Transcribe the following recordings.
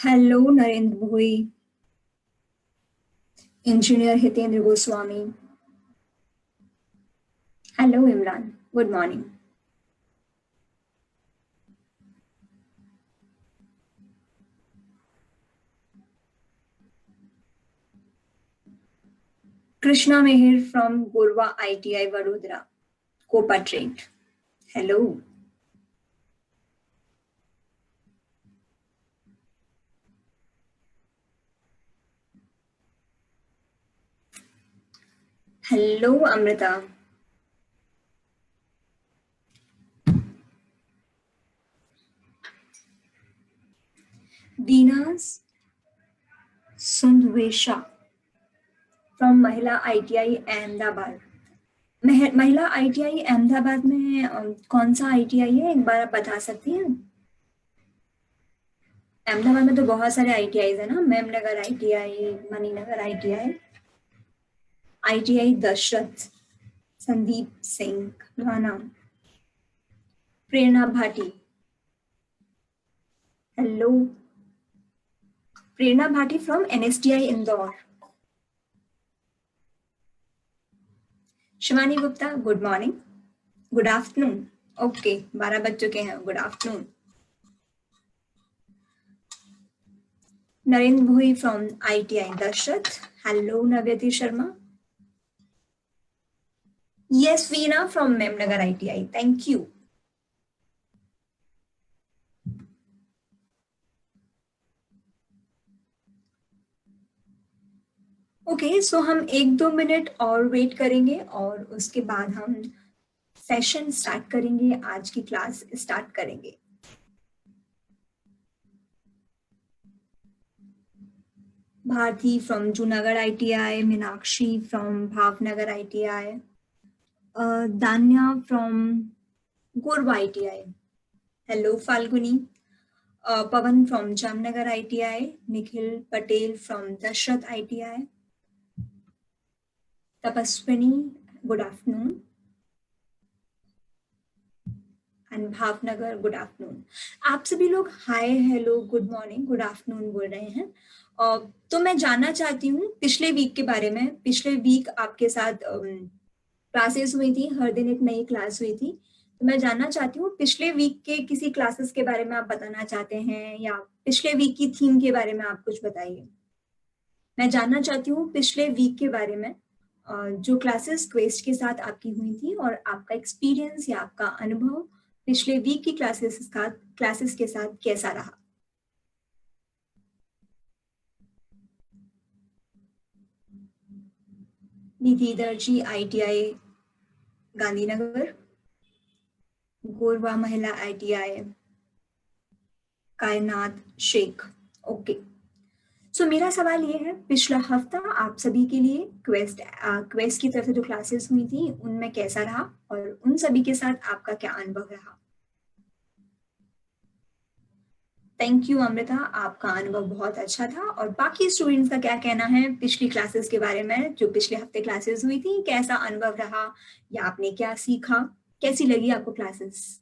Hello Narendra Bhoi, engineer Hitendra Goswami. Hello Imran, good morning. Krishna Mehar from Gorwa ITI Vadodara, COPA trade. Hello. Hello Amrita. Dina Sundvesha from Mahila ITI Ahmedabad. Mahila ITI Ahmedabad में कौन सा ITI है, एक बार आप बता सकती हैं? अहमदाबाद में तो बहुत सारे आईटीआई है ना, Memnagar ITI, Maninagar ITI, ITI Dashrath, Sandeep Singh Rana, Prerna Bhati. Hello. Prerna Bhati from NSTI Indore. Shivani Gupta, good morning, good afternoon. Okay, 12 बज चुके हैं, good afternoon. Narendra Bhoi from ITI Dashrath. Hello Navyati Sharma. Yes Veena from Memnagar ITI, thank you. Okay, so हम 1-2 मिनट और वेट करेंगे और उसके बाद हम सेशन स्टार्ट करेंगे, आज की क्लास स्टार्ट करेंगे। Bharti from Junagadh ITI, Meenakshi from Bhavnagar ITI, Danya from Gorwa ITI. Hello Falguni. Pawan from Jamnagar ITI, Nikhil Patel from Dashrath ITI, Tapaswini, good afternoon, and Bhavnagar, good afternoon. आप सभी लोग hi, hello, good morning, good afternoon बोल रहे हैं। तो मैं जानना चाहती हूँ पिछले वीक के बारे में। पिछले वीक आपके साथ क्लासेस हुई थी, हर दिन एक नई क्लास हुई थी। तो मैं जानना चाहती हूँ पिछले वीक के किसी क्लासेस के बारे में आप बताना चाहते हैं, या पिछले वीक की थीम के बारे में आप कुछ बताइए। मैं जानना चाहती हूँ पिछले वीक के बारे में, जो क्लासेस क्वेस्ट के साथ आपकी हुई थी और आपका एक्सपीरियंस या आपका अनुभव पिछले वीक की क्लासेस के साथ कैसा रहा। निधिधर जी, आईटीआई गांधीनगर, गोरवा महिला आईटीआई, कायनात शेख। ओके, सो मेरा सवाल ये है, पिछला हफ्ता आप सभी के लिए क्वेस्ट की तरफ से जो क्लासेस हुई थी उनमें कैसा रहा और उन सभी के साथ आपका क्या अनुभव रहा। थैंक यू अमृता, आपका अनुभव बहुत अच्छा था। और बाकी स्टूडेंट्स का क्या कहना है पिछली क्लासेस के बारे में, जो पिछले हफ्ते क्लासेस हुई थी, कैसा अनुभव रहा या आपने क्या सीखा, कैसी लगी आपको क्लासेस?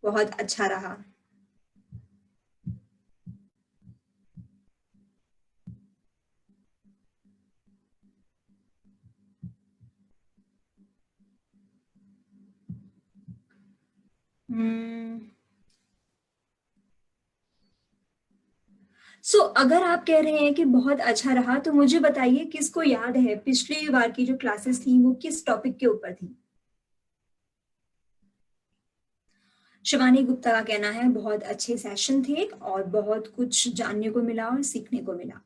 बहुत अच्छा रहा। अगर आप कह रहे हैं कि बहुत अच्छा रहा, तो मुझे बताइए किसको याद है पिछली बार की जो क्लासेस थी वो किस टॉपिक के ऊपर थी। शिवानी गुप्ता का कहना है बहुत अच्छे सेशन थे और बहुत कुछ जानने को मिला और सीखने को मिला।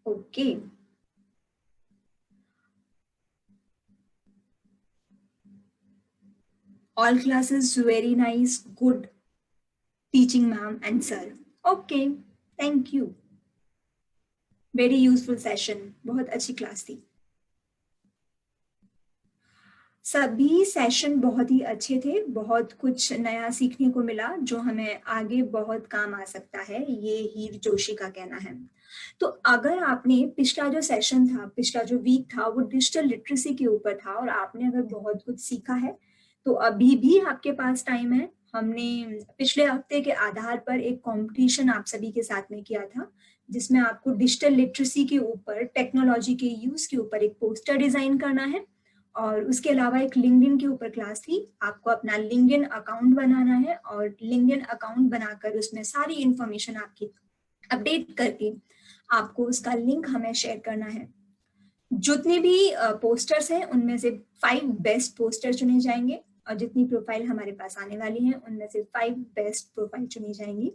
Okay, all classes very nice, good teaching ma'am and sir. Okay, thank you, very useful session, बहुत अच्छी क्लास थी। सभी सेशन बहुत ही अच्छे थे, बहुत कुछ नया सीखने को मिला जो हमें आगे बहुत काम आ सकता है, ये हीर जोशी का कहना है। तो अगर आपने पिछला जो सेशन था, पिछला जो वीक था, वो डिजिटल लिटरेसी के ऊपर था और आपने अगर बहुत कुछ सीखा है, तो अभी भी आपके पास टाइम है। हमने पिछले हफ्ते के आधार पर एक कॉम्पिटिशन आप सभी के साथ में किया था, जिसमें आपको डिजिटल लिटरेसी के ऊपर, टेक्नोलॉजी के यूज के ऊपर एक पोस्टर डिजाइन करना है और उसके अलावा एक लिंक्डइन के ऊपर क्लास थी। आपको अपना लिंक्डइन अकाउंट बनाना है और लिंक्डइन अकाउंट बनाकर उसमें सारी इंफॉर्मेशन आपकी अपडेट करके आपको उसका लिंक हमें शेयर करना है। जितने भी पोस्टर्स हैं उनमें से 5 बेस्ट पोस्टर चुने जाएंगे और जितनी प्रोफाइल हमारे पास आने वाली हैं उनमें से 5 बेस्ट प्रोफाइल चुनी जाएंगी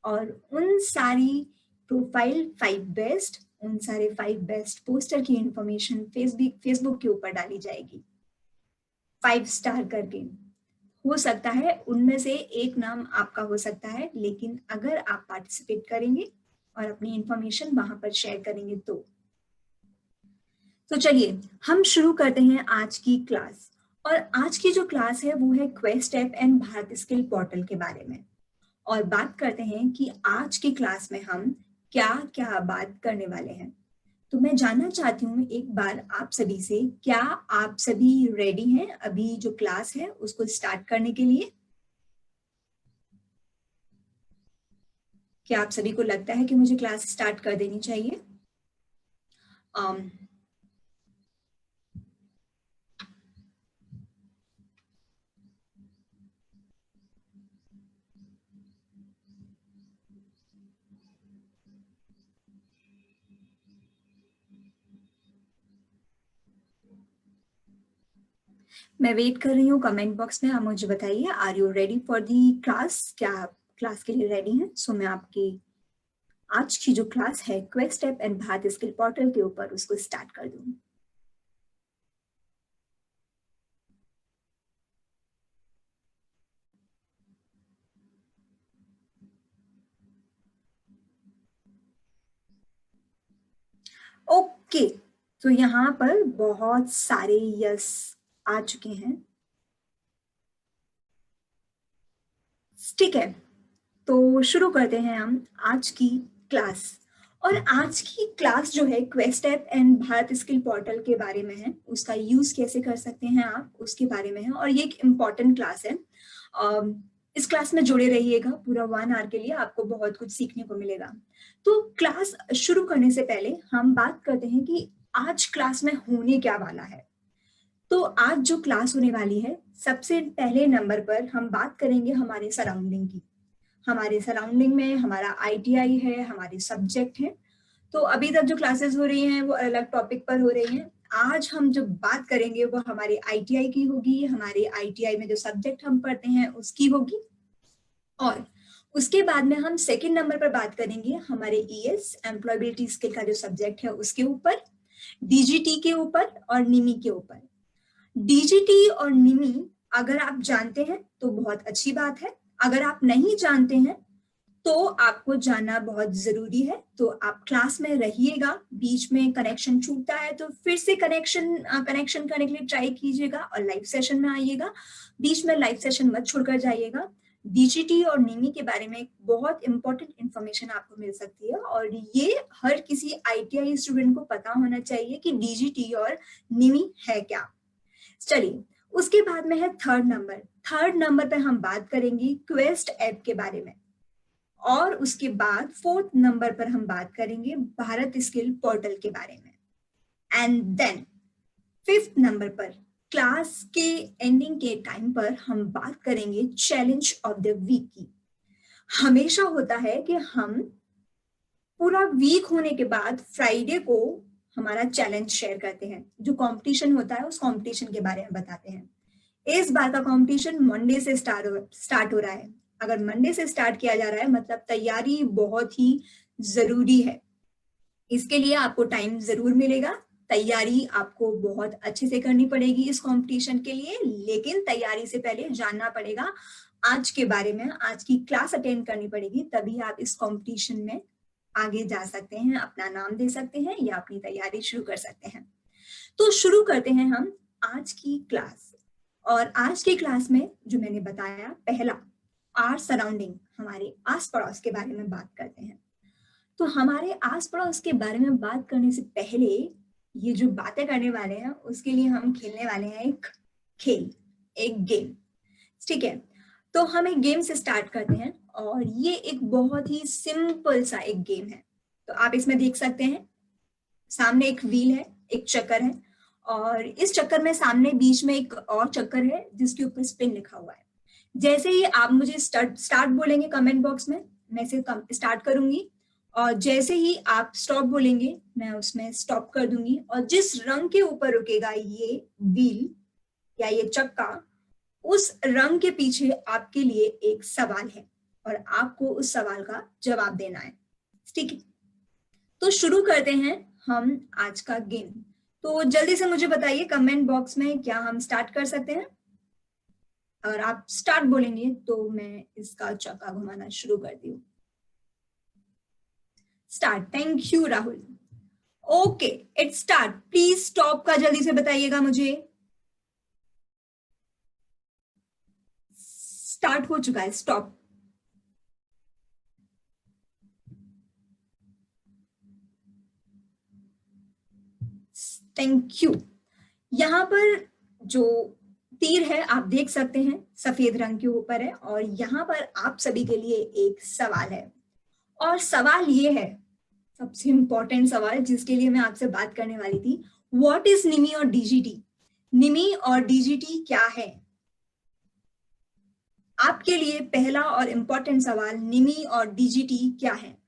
और उन सारी प्रोफाइल 5 बेस्ट, उन सारे 5 बेस्ट पोस्टर की इंफॉर्मेशन फेसबुक के ऊपर डाली जाएगी 5 स्टार करके। हो सकता है उनमें से एक नाम आपका हो सकता है, लेकिन अगर आप पार्टिसिपेट करेंगे और अपनी इंफॉर्मेशन वहां पर शेयर करेंगे तो चलिए हम शुरू करते हैं आज की क्लास। और आज की जो क्लास है वो है quest app and Bharat skill portal के बारे में। और बात करते हैं कि आज की क्लास में हम क्या क्या बात करने वाले हैं। तो मैं जानना चाहती हूँ एक बार आप सभी से, क्या आप सभी रेडी हैं अभी जो क्लास है उसको स्टार्ट करने के लिए? क्या आप सभी को लगता है कि मुझे क्लास स्टार्ट कर देनी चाहिए? मैं वेट कर रही हूँ कमेंट बॉक्स में, आप मुझे बताइए are you ready for the class? क्या आप क्लास के लिए रेडी हैं? सो मैं आपकी आज की जो क्लास है quest app and Bharat skill portal के ऊपर उसको स्टार्ट कर दूँ। ओके, तो यहाँ पर बहुत सारे यस आ चुके हैं। ठीक है, तो शुरू करते हैं हम आज की क्लास। और आज की क्लास जो है quest app and Bharat skill portal के बारे में है, उसका यूज कैसे कर सकते हैं आप उसके बारे में है। और ये एक इम्पॉर्टेंट क्लास है। इस क्लास में जुड़े रहिएगा, पूरा 1 आवर के लिए आपको बहुत कुछ सीखने को मिलेगा। तो क्लास शुरू करने से पहले हम बात करते हैं कि आज क्लास में होने क्या वाला है। तो आज जो क्लास होने वाली है, सबसे पहले नंबर पर हम बात करेंगे हमारे सराउंडिंग की। हमारे सराउंडिंग में हमारा आईटीआई है, हमारे सब्जेक्ट हैं। तो अभी तक जो क्लासेस हो रही हैं वो अलग टॉपिक पर हो रही हैं। आज हम जो बात करेंगे वो हमारे आईटीआई की होगी, हमारे आईटीआई में जो सब्जेक्ट हम पढ़ते हैं उसकी होगी। और उसके बाद में हम सेकंड नंबर पर बात करेंगे हमारे ईएस एम्प्लॉयबिलिटी स्किल का जो सब्जेक्ट है उसके ऊपर, डीजीटी के ऊपर और निमी के ऊपर। डीजीटी और निमी अगर आप जानते हैं तो बहुत अच्छी बात है, अगर आप नहीं जानते हैं तो आपको जानना बहुत जरूरी है। तो आप क्लास में रहिएगा, बीच में कनेक्शन छूटता है तो फिर से कनेक्शन करने के लिए ट्राई कीजिएगा और लाइव सेशन में आइएगा। बीच में लाइव सेशन मत छोड़कर जाइएगा। डीजीटी और निमी के बारे में बहुत इंपॉर्टेंट इंफॉर्मेशन आपको मिल सकती है और ये हर किसी आईटीआई स्टूडेंट को पता होना चाहिए कि डीजीटी और निमी है क्या। चलिए, उसके बाद में है थर्ड नंबर। थर्ड नंबर पर हम बात करेंगे क्वेस्ट ऐप के बारे में और उसके बाद फोर्थ नंबर पर हम बात करेंगे भारत स्किल पोर्टल के बारे में। एंड देन फिफ्थ नंबर पर क्लास के एंडिंग के टाइम पर हम बात करेंगे चैलेंज ऑफ द वीक की। हमेशा होता है कि हम पूरा वीक होने के बाद फ्राइडे को हमारा चैलेंज शेयर करते हैं, जो कंपटीशन होता है उस कंपटीशन के बारे में बताते हैं। इस बार का कंपटीशन मंडे से स्टार्ट हो रहा है। अगर मंडे से स्टार्ट किया जा रहा है मतलब तैयारी बहुत ही जरूरी है। इसके लिए आपको टाइम जरूर मिलेगा, तैयारी आपको बहुत अच्छे से करनी पड़ेगी इस कंपटीशन के लिए। लेकिन तैयारी से पहले जानना पड़ेगा आज के बारे में, आज की क्लास अटेंड करनी पड़ेगी, तभी आप इस कंपटीशन में आगे जा सकते हैं, अपना नाम दे सकते हैं या अपनी तैयारी शुरू कर सकते हैं। तो शुरू करते हैं हम आज की क्लास। और आज की क्लास में जो मैंने बताया, पहला आर सराउंडिंग, हमारे आस पड़ोस के बारे में बात करते हैं। तो हमारे आस पड़ोस के बारे में बात करने से पहले ये जो बातें करने वाले हैं उसके लिए हम खेलने वाले हैं एक खेल, एक गेम। ठीक है, तो हम एक गेम से स्टार्ट करते हैं और ये एक बहुत ही सिंपल सा एक गेम है। तो आप इसमें देख सकते हैं सामने एक व्हील है, एक चक्कर है, और इस चक्कर में सामने बीच में एक और चक्कर है जिसके ऊपर स्पिन लिखा हुआ है। जैसे ही आप मुझे स्टार्ट स्टार्ट बोलेंगे कमेंट बॉक्स में, मैं इसे स्टार्ट करूंगी, और जैसे ही आप स्टॉप बोलेंगे मैं उसमें स्टॉप कर दूंगी। और जिस रंग के ऊपर रुकेगा ये व्हील या ये चक्का, उस रंग के पीछे आपके लिए एक सवाल है और आपको उस सवाल का जवाब देना है। ठीक है, तो शुरू करते हैं हम आज का गेम। तो जल्दी से मुझे बताइए कमेंट बॉक्स में, क्या हम स्टार्ट कर सकते हैं? अगर आप स्टार्ट बोलेंगे तो मैं इसका चक्का घुमाना शुरू करती हूँ। Start. Thank you Rahul. Okay, it start. Please stop का जल्दी से बताइएगा मुझे। स्टार्ट हो चुका है, स्टॉप। Thank you. यहाँ पर जो तीर है आप देख सकते हैं सफेद रंग के ऊपर है, और यहाँ पर आप सभी के लिए एक सवाल है। और सवाल ये है, सबसे इंपॉर्टेंट सवाल जिसके लिए मैं आपसे बात करने वाली थी, व्हाट इज निमी और डीजीटी? निमी और डीजीटी क्या है? आपके लिए पहला और इंपॉर्टेंट सवाल, निमी और डीजीटी क्या है?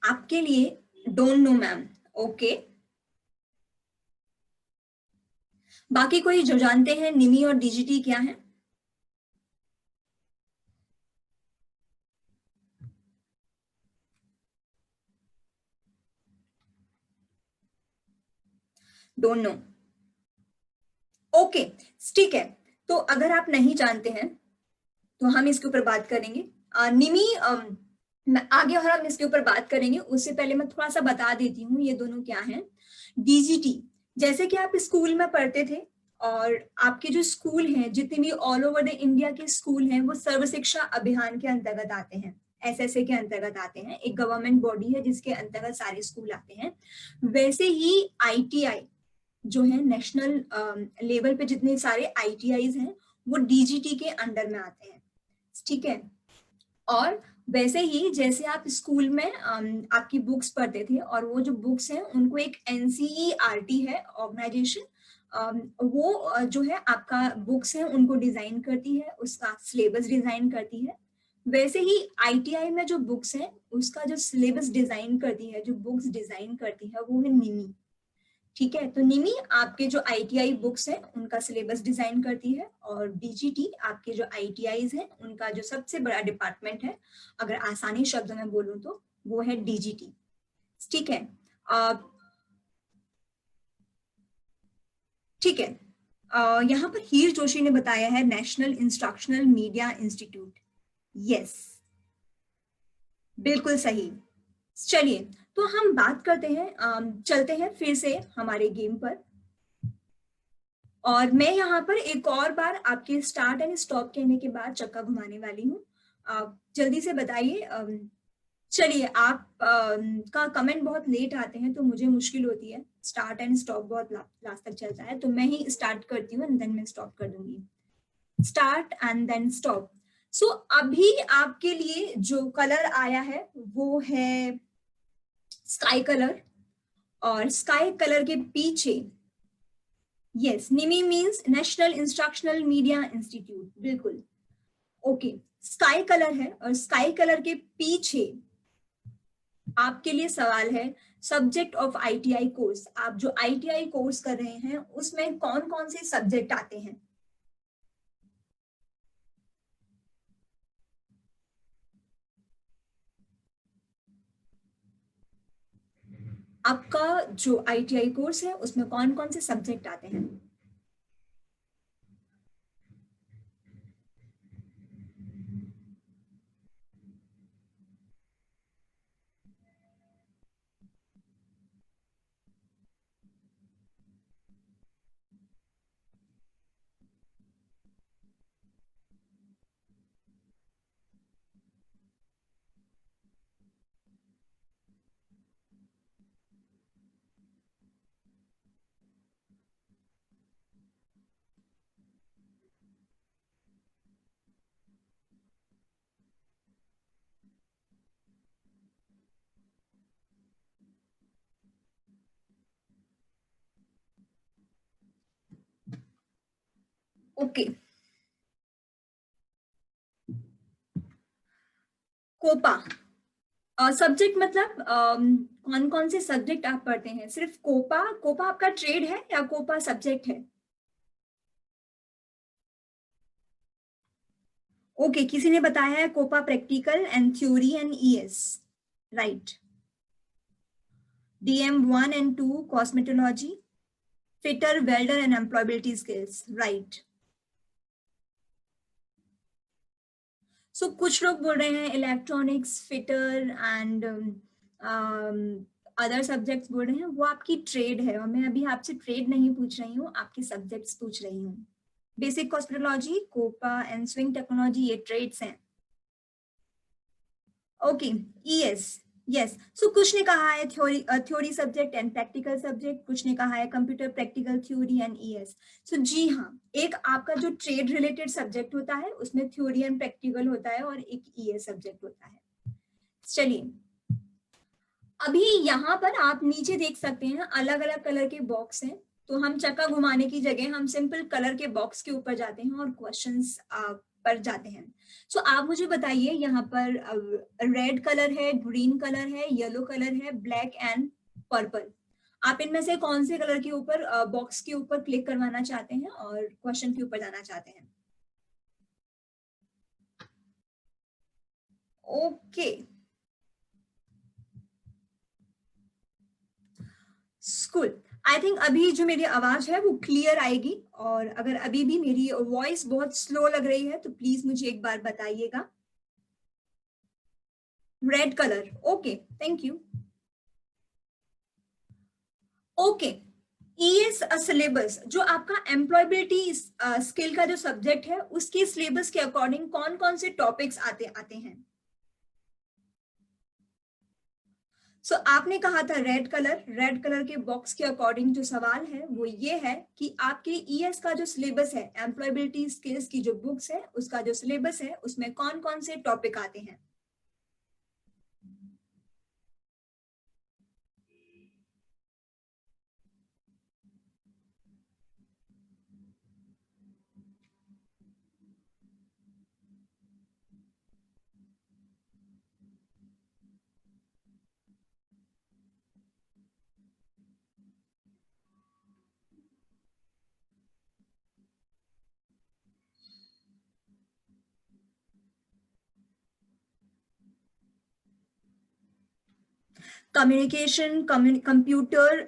आपके लिए डोंट नो मैम। ओके, बाकी कोई जो जानते हैं निमी और डीजीटी क्या है? Don't know. ओके, ठीक है। तो अगर आप नहीं जानते हैं तो हम इसके ऊपर बात करेंगे। निमी आगे और हम इसके ऊपर बात करेंगे, उससे पहले मैं थोड़ा सा बता देती हूँ ये दोनों क्या हैं। डीजीटी, जैसे कि आप स्कूल में पढ़ते थे, और आपके जो स्कूल हैं जितने भी ऑल ओवर द इंडिया के स्कूल हैं वो सर्व शिक्षा अभियान के अंतर्गत आते हैं, एसएसए के अंतर्गत आते हैं। एक गवर्नमेंट बॉडी है जिसके अंतर्गत सारे स्कूल आते हैं। वैसे ही आईटीआई जो है, नेशनल लेवल पे जितने सारे आईटीआईज हैं वो डीजीटी के अंडर में आते हैं। ठीक है, और वैसे ही जैसे आप स्कूल में आपकी बुक्स पढ़ते थे, और वो जो बुक्स हैं उनको एक एनसीईआरटी है ऑर्गेनाइजेशन, वो जो है आपका बुक्स है उनको डिजाइन करती है, उसका सिलेबस डिजाइन करती है। वैसे ही आईटीआई में जो बुक्स हैं उसका जो सिलेबस डिजाइन करती है, जो बुक्स डिजाइन करती है, वो है निमी। ठीक है, तो निमी आपके जो आईटीआई बुक्स हैं उनका सिलेबस डिजाइन करती है, और डीजीटी आपके जो आईटीआईज हैं उनका जो सबसे बड़ा डिपार्टमेंट है, अगर आसानी शब्दों में बोलूं तो वो है डीजीटी। ठीक है, ठीक है। यहाँ पर हीर जोशी ने बताया है national instructional media institute. Yes, बिल्कुल सही। चलिए, तो हम बात करते हैं, चलते हैं फिर से हमारे गेम पर। और मैं यहाँ पर एक और बार आपके स्टार्ट एंड स्टॉप कहने के बाद चक्का घुमाने वाली हूँ। आप जल्दी से बताइए। चलिए, आप का कमेंट बहुत लेट आते हैं तो मुझे मुश्किल होती है, स्टार्ट एंड स्टॉप बहुत लास्ट तक चलता है, तो मैं ही स्टार्ट करती हूँ एंड देन मैं स्टॉप कर दूंगी। Start and then stop. So अभी आपके लिए जो कलर आया है वो है स्काई कलर, और स्काई कलर के पीछे, yes, NIMI means national instructional media institute, बिल्कुल। ओके, स्काई कलर है, और स्काई कलर के पीछे आपके लिए सवाल है, सब्जेक्ट ऑफ आईटीआई कोर्स। आप जो आईटीआई कोर्स कर रहे हैं उसमें कौन कौन से सब्जेक्ट आते हैं? आपका जो ITI कोर्स है उसमें कौन कौन से सब्जेक्ट आते हैं? ओके, कोपा सब्जेक्ट मतलब कौन कौन से सब्जेक्ट आप पढ़ते हैं? सिर्फ कोपा? कोपा आपका ट्रेड है या कोपा सब्जेक्ट है? ओके, किसी ने बताया है COPA practical and theory and ES, right? DM 1 and 2 cosmetology, fitter, welder and employability skills, right? सो कुछ लोग बोल रहे हैं electronics, fitter and other subjects बोल रहे हैं, वो आपकी ट्रेड है और मैं अभी आपसे ट्रेड नहीं पूछ रही हूँ, आपकी सब्जेक्ट्स पूछ रही हूँ। Basic cosmetology, COPA and sewing technology ये ट्रेड्स हैं। Okay, ES, yes. सो कुछ ने कहा है theory subject and practical subject, कुछ ने कहा है computer practical theory and ES. So जी हाँ, एक आपका जो ट्रेड रिलेटेड सब्जेक्ट होता है उसमें थ्योरी एंड प्रैक्टिकल होता है और एक ईएस सब्जेक्ट होता है। चलिए, अभी यहाँ पर आप नीचे देख सकते हैं अलग अलग कलर के बॉक्स हैं, तो हम चक्का घुमाने की जगह हम सिंपल कलर के बॉक्स के ऊपर जाते हैं और क्वेश्चंस पर जाते हैं। सो आप मुझे बताइए, यहाँ पर रेड कलर है, ग्रीन कलर है, येलो कलर है, ब्लैक एंड पर्पल। आप इनमें से कौन से कलर के ऊपर बॉक्स के ऊपर क्लिक करवाना चाहते हैं और क्वेश्चन के ऊपर जाना चाहते हैं? Okay, school. आई थिंक अभी जो मेरी आवाज है वो क्लियर आएगी, और अगर अभी भी मेरी वॉइस बहुत स्लो लग रही है तो प्लीज मुझे एक बार बताइएगा। Red colour, okay, thank you. Okay, ES syllabus जो आपका एम्प्लॉयबिलिटी स्किल का जो सब्जेक्ट है उसके सिलेबस के अकॉर्डिंग कौन कौन से टॉपिक्स आते आते हैं? सो आपने कहा था रेड कलर के बॉक्स के अकॉर्डिंग जो सवाल है वो ये है कि आपके ईएस का जो सिलेबस है, एम्प्लॉयबिलिटी स्किल्स की जो बुक्स है उसका जो सिलेबस है उसमें कौन कौन से टॉपिक आते हैं? Communication, computer,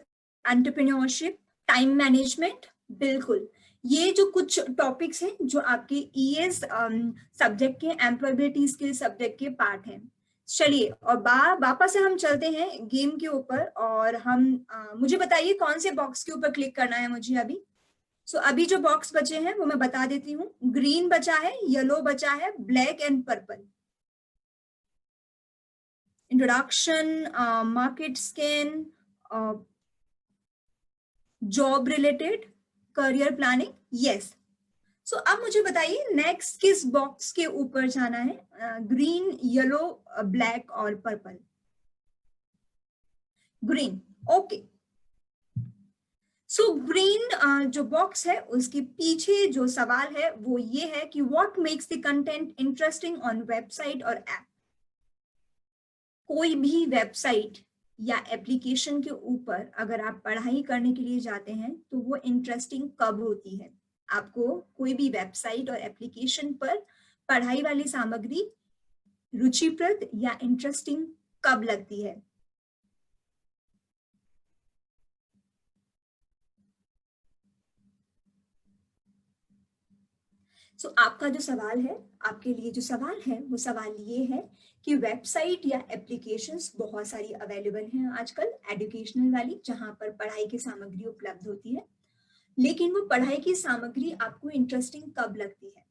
entrepreneurship, time management, बिल्कुल। ये जो कुछ टॉपिक्स हैं जो आपके ईएस सब्जेक्ट के, एम्प्लॉयबिलिटी स्किल सब्जेक्ट के पार्ट हैं। चलिए, और वापस से हम चलते हैं गेम के ऊपर, और हम मुझे बताइए कौन से बॉक्स के ऊपर क्लिक करना है मुझे अभी। सो अभी जो बॉक्स बचे हैं वो मैं बता देती हूँ। ग्रीन बचा है, येलो बचा है, black and purple. Introduction, market scan, job related, career planning, yes. So अब मुझे बताइए नेक्स्ट किस बॉक्स के ऊपर जाना है? ग्रीन, येलो, ब्लैक और purple? Green, okay. So green जो बॉक्स है उसके पीछे जो सवाल है वो ये है कि what makes the content interesting on website और ऐप? कोई भी वेबसाइट या एप्लीकेशन के ऊपर अगर आप पढ़ाई करने के लिए जाते हैं तो वो इंटरेस्टिंग कब होती है? आपको कोई भी वेबसाइट और एप्लीकेशन पर पढ़ाई वाली सामग्री रुचिप्रद या इंटरेस्टिंग कब लगती है? आपका जो सवाल है, आपके लिए जो सवाल है वो सवाल ये है कि वेबसाइट या एप्लीकेशंस बहुत सारी अवेलेबल हैं आजकल एजुकेशनल वाली, जहां पर पढ़ाई की सामग्री उपलब्ध होती है, लेकिन वो पढ़ाई की सामग्री आपको इंटरेस्टिंग कब लगती है?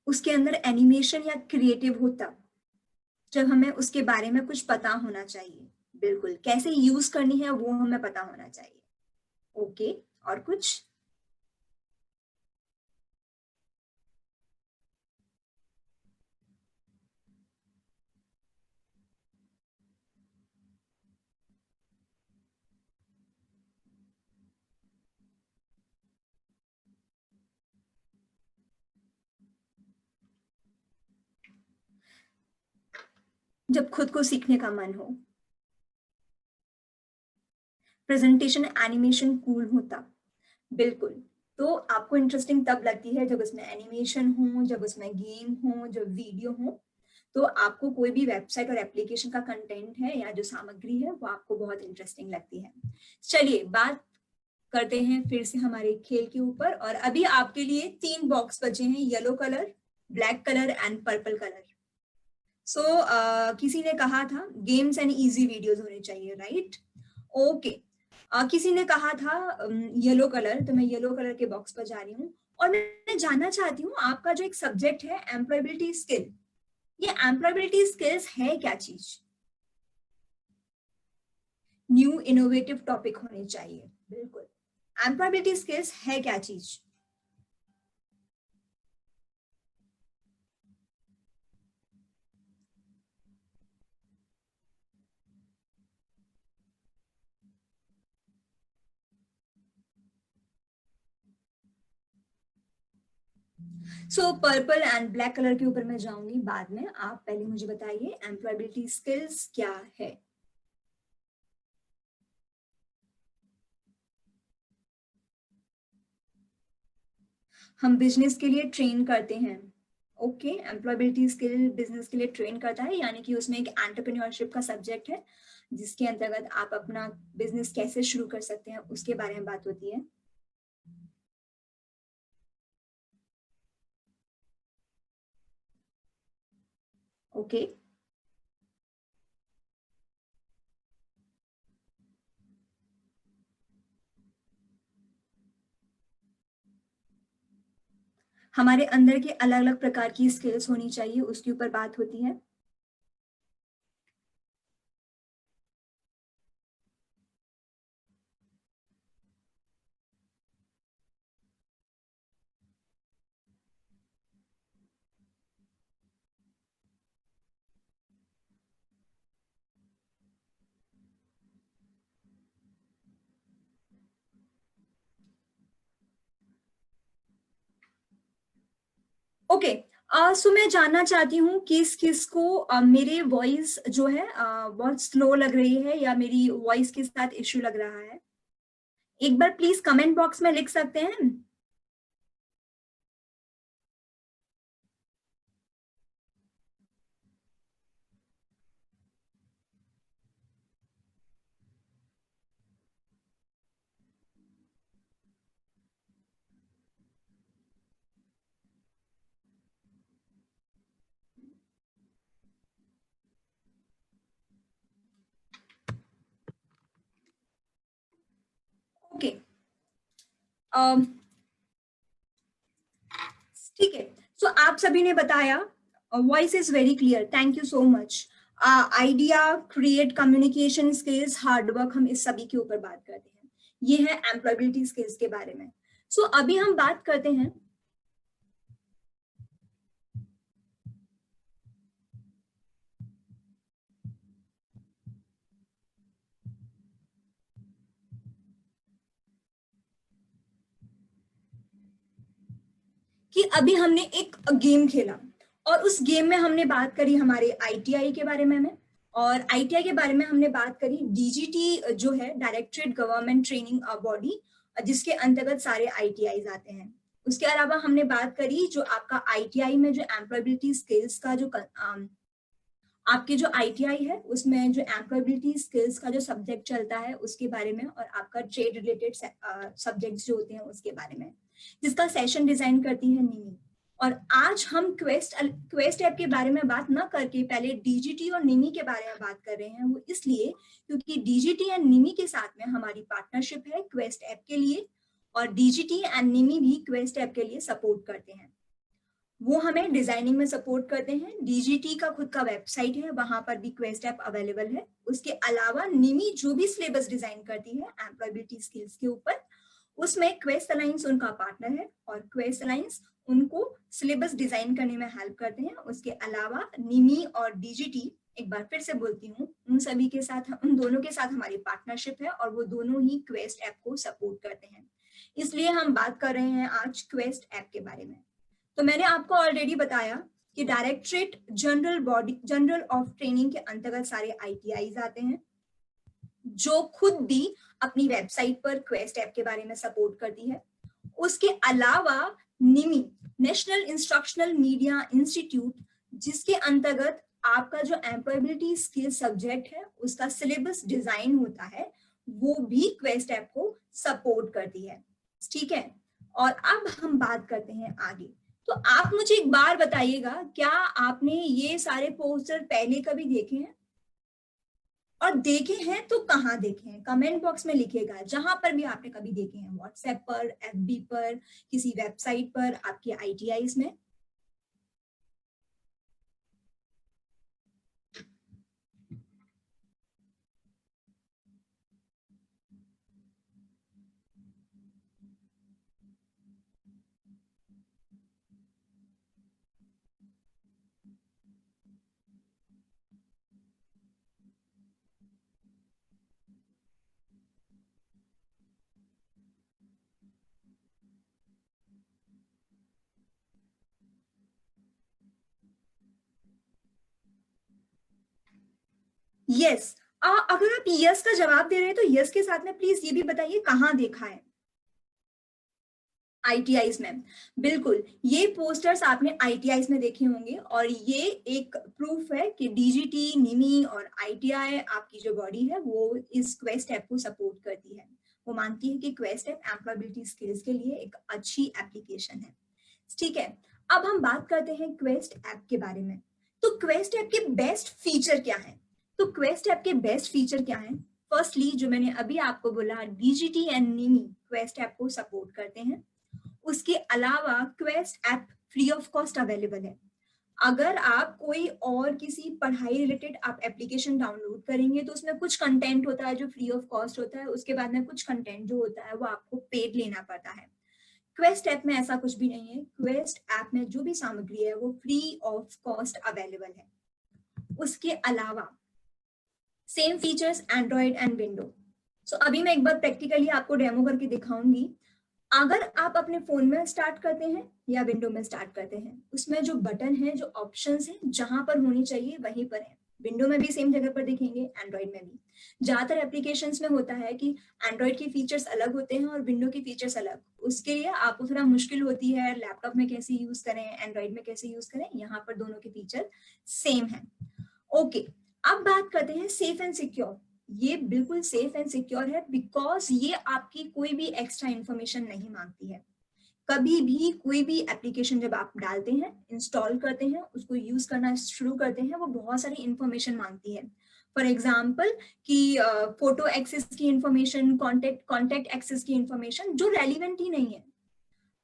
उसके अंदर एनिमेशन या क्रिएटिव होता, जब हमें उसके बारे में कुछ पता होना चाहिए, बिल्कुल कैसे यूज करनी है वो हमें पता होना चाहिए। ओके, और कुछ? जब खुद को सीखने का मन हो, प्रेजेंटेशन एनिमेशन कूल होता, बिल्कुल। तो आपको इंटरेस्टिंग तब लगती है जब उसमें एनिमेशन हो, जब उसमें गेम हो, जब वीडियो हो। तो आपको कोई भी वेबसाइट और एप्लीकेशन का कंटेंट है या जो सामग्री है वो आपको बहुत इंटरेस्टिंग लगती है। चलिए बात करते हैं फिर से हमारे खेल के ऊपर, और अभी आपके लिए 3 बॉक्स बचे हैं, yellow colour, black colour and purple colour. So किसी ने कहा था गेम्स एंड इजी वीडियोस होने चाहिए, राइट? ओके। किसी ने कहा था येलो कलर, तो मैं येलो कलर के बॉक्स पर जा रही हूँ। और मैं जानना चाहती हूँ आपका जो एक सब्जेक्ट है एम्प्लॉयबिलिटी स्किल, ये एम्प्लॉयबिलिटी स्किल्स है क्या चीज? न्यू इनोवेटिव टॉपिक होने चाहिए, बिल्कुल। एम्प्लॉयबिलिटी स्किल्स है क्या चीज? सो पर्पल एंड ब्लैक कलर के ऊपर मैं जाऊंगी बाद में, आप पहले मुझे बताइए एम्प्लॉयबिलिटी स्किल्स क्या है? हम बिजनेस के लिए ट्रेन करते हैं। ओके, एम्प्लॉयबिलिटी स्किल बिजनेस के लिए ट्रेन करता है, यानी कि उसमें एक एंटरप्रेन्योरशिप का सब्जेक्ट है, जिसके अंतर्गत आप अपना बिजनेस कैसे शुरू कर सकते हैं उसके बारे में बात होती है। ओके, हमारे अंदर के अलग अलग प्रकार की स्किल्स होनी चाहिए, उसके ऊपर बात होती है। ओके, सो मैं जानना चाहती हूँ किस किस को मेरे वॉइस जो है बहुत स्लो लग रही है, या मेरी वॉइस के साथ इश्यू लग रहा है? एक बार प्लीज कमेंट बॉक्स में लिख सकते हैं। ओके, ठीक है। सो आप सभी ने बताया, voice is very clear, thank you so much. Idea, create, communication skills, hard work, हम इस सभी के ऊपर बात करते हैं। ये है एम्प्लॉयबिलिटी स्किल्स के बारे में। अभी हम बात करते हैं कि अभी हमने एक गेम खेला, और उस गेम में हमने बात करी हमारे आईटीआई के बारे में, और आईटीआई के बारे में हमने बात करी डीजीटी जो है डायरेक्टरेट गवर्नमेंट ट्रेनिंग बॉडी, जिसके अंतर्गत सारे आईटीआई आते हैं। उसके अलावा हमने बात करी जो आपका आईटीआई में जो एम्प्लॉयबिलिटी स्किल्स का जो आपके जो आईटीआई है उसमें जो एम्प्लॉयबिलिटी स्किल्स का जो सब्जेक्ट चलता है उसके बारे में, और आपका ट्रेड रिलेटेड सब्जेक्ट्स जो होते हैं उसके बारे में, जिसका सेशन डिजाइन करती है निमी। और आज हम क्वेस्ट ऐप के बारे में बात ना करके पहले डीजीटी और निमी के बारे में बात कर रहे हैं। वो इसलिए क्योंकि डीजीटी एंड निमी के साथ में हमारी पार्टनरशिप है क्वेस्ट ऐप के लिए, और डीजीटी एंड निमी भी क्वेस्ट ऐप के लिए सपोर्ट करते हैं। वो हमें डिजाइनिंग में सपोर्ट करते हैं। डीजीटी का खुद का वेबसाइट है, वहां पर भी क्वेस्ट ऐप अवेलेबल है। उसके अलावा निमी जो भी सिलेबस डिजाइन करती है एम्प्लॉयबिलिटी स्किल्स के ऊपर, उसमें क्वेस्ट अलायंस उनका पार्टनर है और क्वेस्ट अलायंस उनको सिलेबस डिजाइन करने में हेल्प करते हैं। उसके अलावा निमी और डीजीटी, एक बार फिर से बोलती हूँ, उन सभी के साथ, उन दोनों के साथ हमारी पार्टनरशिप है और वो दोनों ही क्वेस्ट ऐप को सपोर्ट करते हैं। इसलिए हम बात कर रहे हैं आज क्वेस्ट ऐप के बारे में। तो मैंने आपको ऑलरेडी बताया कि डायरेक्टरेट जनरल ऑफ ट्रेनिंग के अंतर्गत सारे आईटीआईज आते हैं, जो खुद भी अपनी वेबसाइट पर क्वेस्ट ऐप के बारे में सपोर्ट करती है। उसके अलावा निमी, नेशनल इंस्ट्रक्शनल मीडिया इंस्टीट्यूट, जिसके अंतर्गत आपका जो एम्प्लॉयबिलिटी स्किल सब्जेक्ट है उसका सिलेबस डिजाइन होता है, वो भी क्वेस्ट ऐप को सपोर्ट करती है। ठीक है, और अब हम बात करते हैं आगे। तो आप मुझे एक बार बताइएगा, क्या आपने ये सारे पोस्टर पहले कभी देखे हैं? और देखे हैं तो कहाँ देखे हैं? कमेंट बॉक्स में लिखिएगा, जहां पर भी आपने कभी देखे हैं, व्हाट्सएप पर, एफबी पर, किसी वेबसाइट पर, आपके आईटीआईज में। यस, अगर आप यस का जवाब दे रहे हैं तो यस के साथ में प्लीज ये भी बताइए कहाँ देखा है। आईटीआईज में, बिल्कुल, ये पोस्टर्स आपने आईटीआईज में देखे होंगे, और ये एक प्रूफ है कि डीजीटी, निमी और आईटीआई, आपकी जो बॉडी है वो इस क्वेस्ट ऐप को सपोर्ट करती है। वो मानती है कि क्वेस्ट ऐप एम्प्लॉयबिलिटी स्किल्स के लिए एक अच्छी एप्लीकेशन है। ठीक है, अब हम बात करते हैं क्वेस्ट ऐप के बारे में। तो क्वेस्ट ऐप के बेस्ट फीचर क्या है? तो क्वेस्ट ऐप के बेस्ट फीचर क्या है? फर्स्टली, जो मैंने अभी आपको बोला, DGT and Nimi quest app को सपोर्ट करते हैं। उसके अलावा quest app free of cost available है। अगर आप कोई और किसी पढ़ाई रिलेटेड आप एप्लीकेशन डाउनलोड करेंगे तो उसमें कुछ कंटेंट होता है जो फ्री ऑफ कॉस्ट होता है, उसके बाद में कुछ कंटेंट जो होता है वो आपको पेड लेना पड़ता है। क्वेस्ट ऐप में ऐसा कुछ भी नहीं है। क्वेस्ट ऐप में जो भी सामग्री है वो फ्री ऑफ कॉस्ट अवेलेबल है। उसके अलावा same features Android and window. So अभी मैं एक बार प्रैक्टिकली आपको डेमो करके दिखाऊंगी। अगर आप अपने फोन में स्टार्ट करते हैं या विंडो में स्टार्ट करते हैं, उसमें जो बटन है, जो ऑप्शंस हैं, जहां पर होनी चाहिए वहीं पर है। विंडो में भी सेम जगह पर दिखेंगे, एंड्रॉइड में भी। ज्यादातर एप्लीकेशंस में होता है कि एंड्रॉइड के फीचर्स अलग होते हैं और विंडो के फीचर्स अलग। उसके लिए आपको थोड़ा मुश्किल होती है, लैपटॉप में कैसे यूज करें, एंड्रॉइड में कैसे यूज करें। यहाँ पर दोनों के फीचर सेम है। ओके, अब बात करते हैं सेफ एंड सिक्योर। ये बिल्कुल सेफ एंड सिक्योर है बिकॉज ये आपकी कोई भी एक्स्ट्रा इंफॉर्मेशन नहीं मांगती है। कभी भी कोई भी एप्लीकेशन जब आप डालते हैं, इंस्टॉल करते हैं, उसको यूज करना शुरू करते हैं, वो बहुत सारी इंफॉर्मेशन मांगती है। फॉर एग्जाम्पल कि फोटो एक्सेस की इंफॉर्मेशन, कॉन्टेक्ट एक्सेस की इंफॉर्मेशन जो रेलिवेंट ही नहीं है।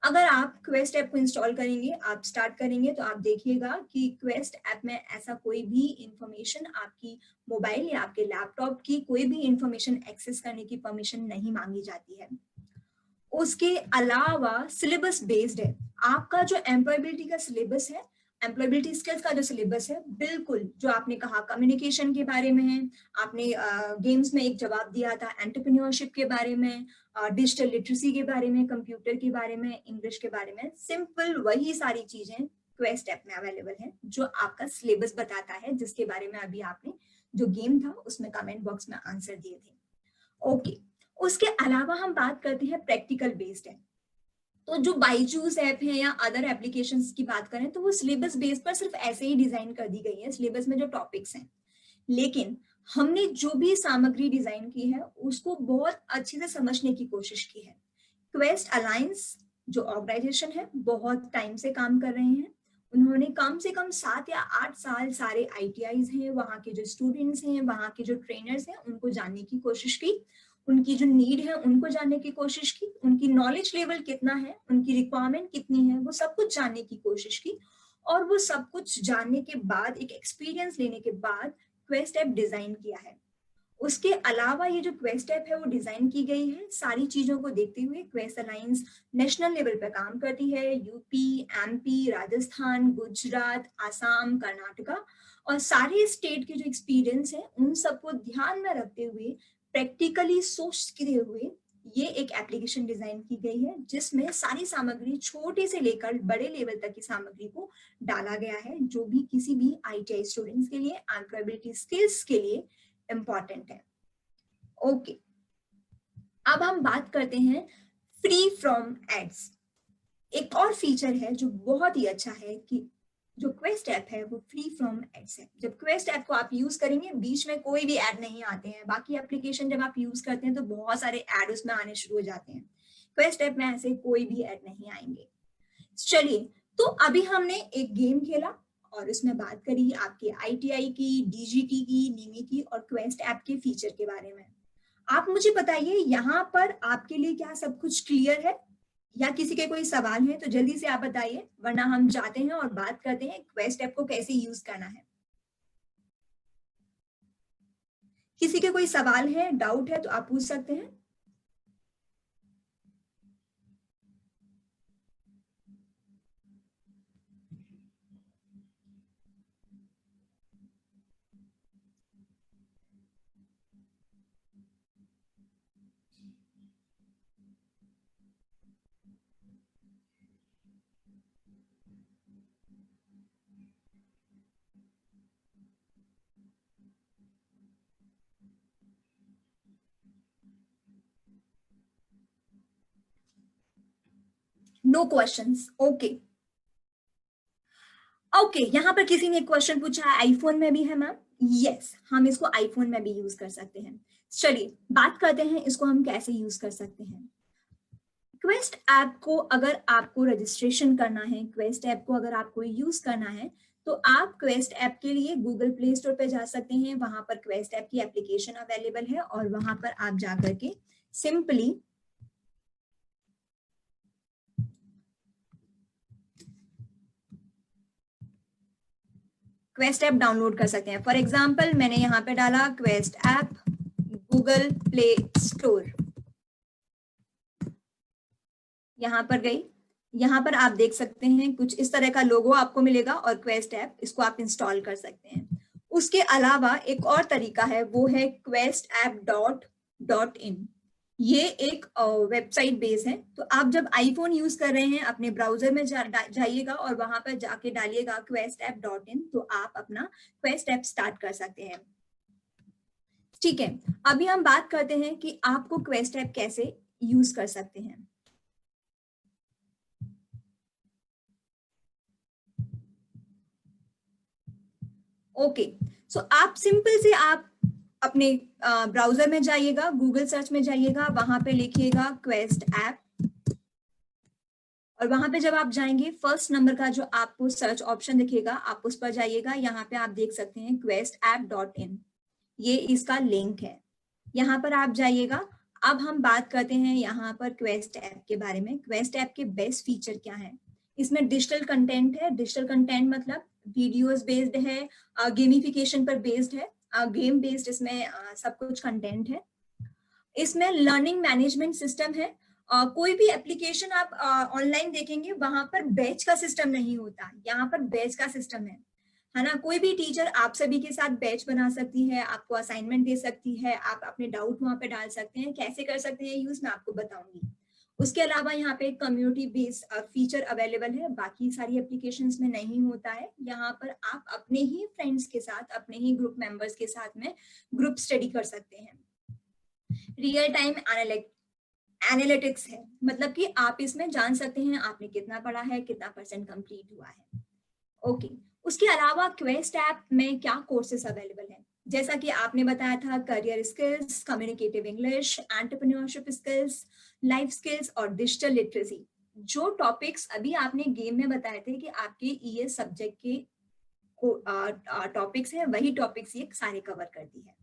अगर आप क्वेस्ट ऐप को इंस्टॉल करेंगे, आप स्टार्ट करेंगे, तो आप देखिएगा कि क्वेस्ट ऐप में ऐसा कोई भी इंफॉर्मेशन, आपकी मोबाइल या आपके लैपटॉप की कोई भी इंफॉर्मेशन एक्सेस करने की परमिशन नहीं मांगी जाती है। उसके अलावा सिलेबस बेस्ड है। आपका जो एम्प्लॉयबिलिटी का सिलेबस है, एम्प्लॉयबिलिटी स्किल्स का जो सिलेबस है, बिल्कुल जो आपने कहा कम्युनिकेशन के बारे में है, आपने गेम्स में एक जवाब दिया था एंटरप्रेन्योरशिप के बारे में, डिजिटल लिटरेसी के बारे में, कंप्यूटर के बारे में, इंग्लिश के बारे में, सिंपल वही सारी चीजें क्वेस्ट ऐप में अवेलेबल है जो आपका सिलेबस बताता है, जिसके बारे में अभी आपने जो गेम था उसमें कमेंट बॉक्स में आंसर दिए थे। ओके, उसके अलावा हम बात करते हैं प्रैक्टिकल बेस्ड है। तो जो बाईजूस ऐप है या अदर एप्लीकेशंस की बात करें तो वो सिलेबस बेस पर सिर्फ ऐसे ही डिजाइन कर दी गई है, सिलेबस में जो टॉपिक्स हैं। लेकिन हमने जो भी सामग्री डिजाइन की है उसको बहुत अच्छे से समझने की कोशिश की है। क्वेस्ट अलायंस जो ऑर्गेनाइजेशन है बहुत टाइम से काम कर रहे हैं। उन्होंने कम से कम 7 या 8 साल सारे आईटीआईज हैं, वहाँ के जो स्टूडेंट्स हैं, वहाँ के जो ट्रेनर्स हैं, उनको जानने की कोशिश की। उनकी जो नीड है उनको जानने की कोशिश की, उनकी नॉलेज लेवल कितना है, उनकी रिक्वायरमेंट कितनी है, वो सब कुछ जानने की कोशिश की। और वो सब कुछ जानने के बाद, एक एक्सपीरियंस लेने के बाद क्वेस्ट ऐप डिजाइन किया है। उसके अलावा ये जो क्वेस्ट ऐप है वो डिजाइन की गई है सारी चीजों को देखते हुए। क्वेस्ट अलायंस नेशनल लेवल पर काम करती है, यूपी, एमपी, राजस्थान, गुजरात, आसाम, कर्नाटका और सारे स्टेट के जो एक्सपीरियंस है उन सबको ध्यान में रखते हुए, प्रैक्टिकली सोचते हुए ये एक एप्लीकेशन डिजाइन की गई है जिसमें सारी सामग्री छोटे से लेकर बड़े लेवल तक की सामग्री को डाला गया है, जो भी किसी भी आईटीआई स्टूडेंट्स के लिए, एम्प्लॉयबिलिटी स्किल्स के लिए इंपॉर्टेंट है। ओके, अब हम बात करते हैं फ्री फ्रॉम एड्स। एक और फीचर है जो बहुत ही अच्छा है कि जो क्वेस्ट ऐप है वो फ्री फ्रॉम एड्स है। जब क्वेस्ट ऐप को आप यूज करेंगे बीच में कोई भी ऐड नहीं आते हैं। बाकी एप्लीकेशन जब आप यूज करते हैं तो बहुत सारे ऐड उसमें आने शुरू हो जाते हैं, क्वेस्ट ऐप में ऐसे कोई भी ऐड नहीं आएंगे। चलिए, तो अभी हमने एक गेम खेला और उसमें बात करी आपके आईटीआई की, डीजीटी की, निमी की और क्वेस्ट ऐप के फीचर के बारे में। आप मुझे बताइए यहाँ पर आपके लिए क्या सब कुछ क्लियर है या किसी के कोई सवाल है तो जल्दी से आप बताइए, वरना हम जाते हैं और बात करते हैं क्वेस्ट ऐप को कैसे यूज करना है। किसी के कोई सवाल है, डाउट है तो आप पूछ सकते हैं। Know questions, okay. ओके, यहाँ पर किसी ने एक क्वेश्चन पूछा है आईफोन में भी है मैम। यस, हम इसको आईफोन में भी यूज कर सकते हैं। चलिए बात करते हैं इसको हम कैसे यूज कर सकते हैं। क्वेस्ट ऐप को अगर आपको रजिस्ट्रेशन करना है, क्वेस्ट ऐप को अगर आपको यूज करना है तो आप क्वेस्ट ऐप के लिए गूगल प्ले स्टोर पे जा सकते हैं। वहां पर क्वेस्ट ऐप की एप्लीकेशन अवेलेबल है और वहां पर आप जाकर के सिंपली क्वेस्ट ऐप डाउनलोड कर सकते हैं। फॉर एग्जाम्पल मैंने यहाँ पे डाला quest app Google play store, यहाँ पर गई। यहाँ पर आप देख सकते हैं कुछ इस तरह का लोगो आपको मिलेगा और क्वेस्ट ऐप, इसको आप इंस्टॉल कर सकते हैं। उसके अलावा एक और तरीका है, वो है questapp.in। ये एक वेबसाइट बेस है। तो आप जब आईफोन यूज कर रहे हैं अपने ब्राउजर में जाइएगा और वहां पर जाके डालिएगा questapp.in, तो आप अपना क्वेस्ट ऐप स्टार्ट कर सकते हैं। ठीक है, अभी हम बात करते हैं कि आपको क्वेस्ट ऐप कैसे यूज कर सकते हैं। ओके, सो आप सिंपल से आप अपने ब्राउजर में जाइएगा, गूगल सर्च में जाइएगा, वहां पे लिखिएगा क्वेस्ट ऐप और वहां पे जब आप जाएंगे फर्स्ट नंबर का जो आपको सर्च ऑप्शन दिखेगा आप उस पर जाइएगा। यहाँ पे आप देख सकते हैं questapp.in, ये इसका लिंक है। यहाँ पर आप जाइएगा। अब हम बात करते हैं यहाँ पर क्वेस्ट ऐप के बारे में। क्वेस्ट ऐप के बेस्ट फीचर क्या है? इसमें डिजिटल कंटेंट है। डिजिटल कंटेंट मतलब वीडियोस बेस्ड है, गेमिफिकेशन पर बेस्ड है, गेम बेस्ड इसमें सब कुछ कंटेंट है। इसमें लर्निंग मैनेजमेंट सिस्टम है। कोई भी एप्लीकेशन आप ऑनलाइन देखेंगे वहां पर बैच का सिस्टम नहीं होता, यहाँ पर बैच का सिस्टम है ना। कोई भी टीचर आप सभी के साथ बैच बना सकती है, आपको असाइनमेंट दे सकती है, आप अपने डाउट वहां पे डाल सकते हैं। कैसे कर सकते हैं यूज मैं आपको बताऊंगी। उसके अलावा यहाँ पे कम्युनिटी बेस्ड फीचर अवेलेबल है, बाकी सारी एप्लीकेशंस में नहीं होता है। यहाँ पर आप अपने ही फ्रेंड्स के साथ, अपने ही ग्रुप मेंबर्स के साथ में ग्रुप स्टडी कर सकते हैं। रियल टाइम एनालिटिक्स है, मतलब कि आप इसमें जान सकते हैं आपने कितना पढ़ा है, कितना परसेंट कंप्लीट हुआ है। ओके, उसके अलावा क्वेस्ट ऐप में क्या कोर्सेस अवेलेबल हैं? जैसा कि आपने बताया था, career skills, communicative English, entrepreneurship skills, life skills और डिजिटल लिटरेसी। जो टॉपिक्स अभी आपने गेम में बताए थे कि आपके ईएस सब्जेक्ट के टॉपिक्स हैं, वही टॉपिक्स ये सारे कवर करती है।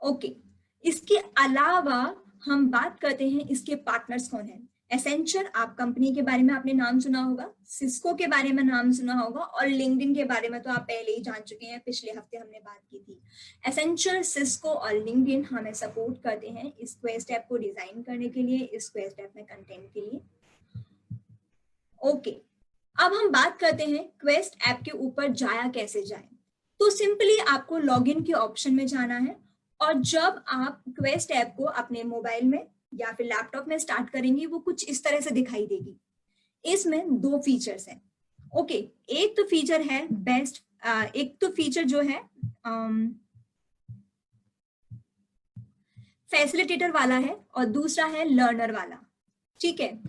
ओके, इसके अलावा हम बात करते हैं इसके पार्टनर्स कौन है। एसेंचर, आप कंपनी के बारे में आपने नाम सुना होगा, सिस्को के बारे में नाम सुना होगा, और लिंक्डइन के बारे में तो आप पहले ही जान चुके हैं, पिछले हफ्ते हमने बात की थी। एसेंचर, सिस्को और लिंक्डइन हमें सपोर्ट करते हैं इस क्वेस्ट ऐप को डिजाइन करने के लिए, इस क्वेस्ट ऐप में कंटेंट के लिए। ओके, अब हम बात करते हैं क्वेस्ट ऐप के ऊपर जाया कैसे जाए। तो सिंपली आपको लॉगिन के ऑप्शन में जाना है, और जब आप क्वेस्ट ऐप को अपने मोबाइल में या फिर लैपटॉप में स्टार्ट करेंगे, वो कुछ इस तरह से दिखाई देगी। इसमें दो फीचर्स हैं। ओके, एक तो फीचर है बेस्ट, एक तो फीचर जो है फैसिलिटेटर वाला है, और दूसरा है लर्नर वाला। ठीक है,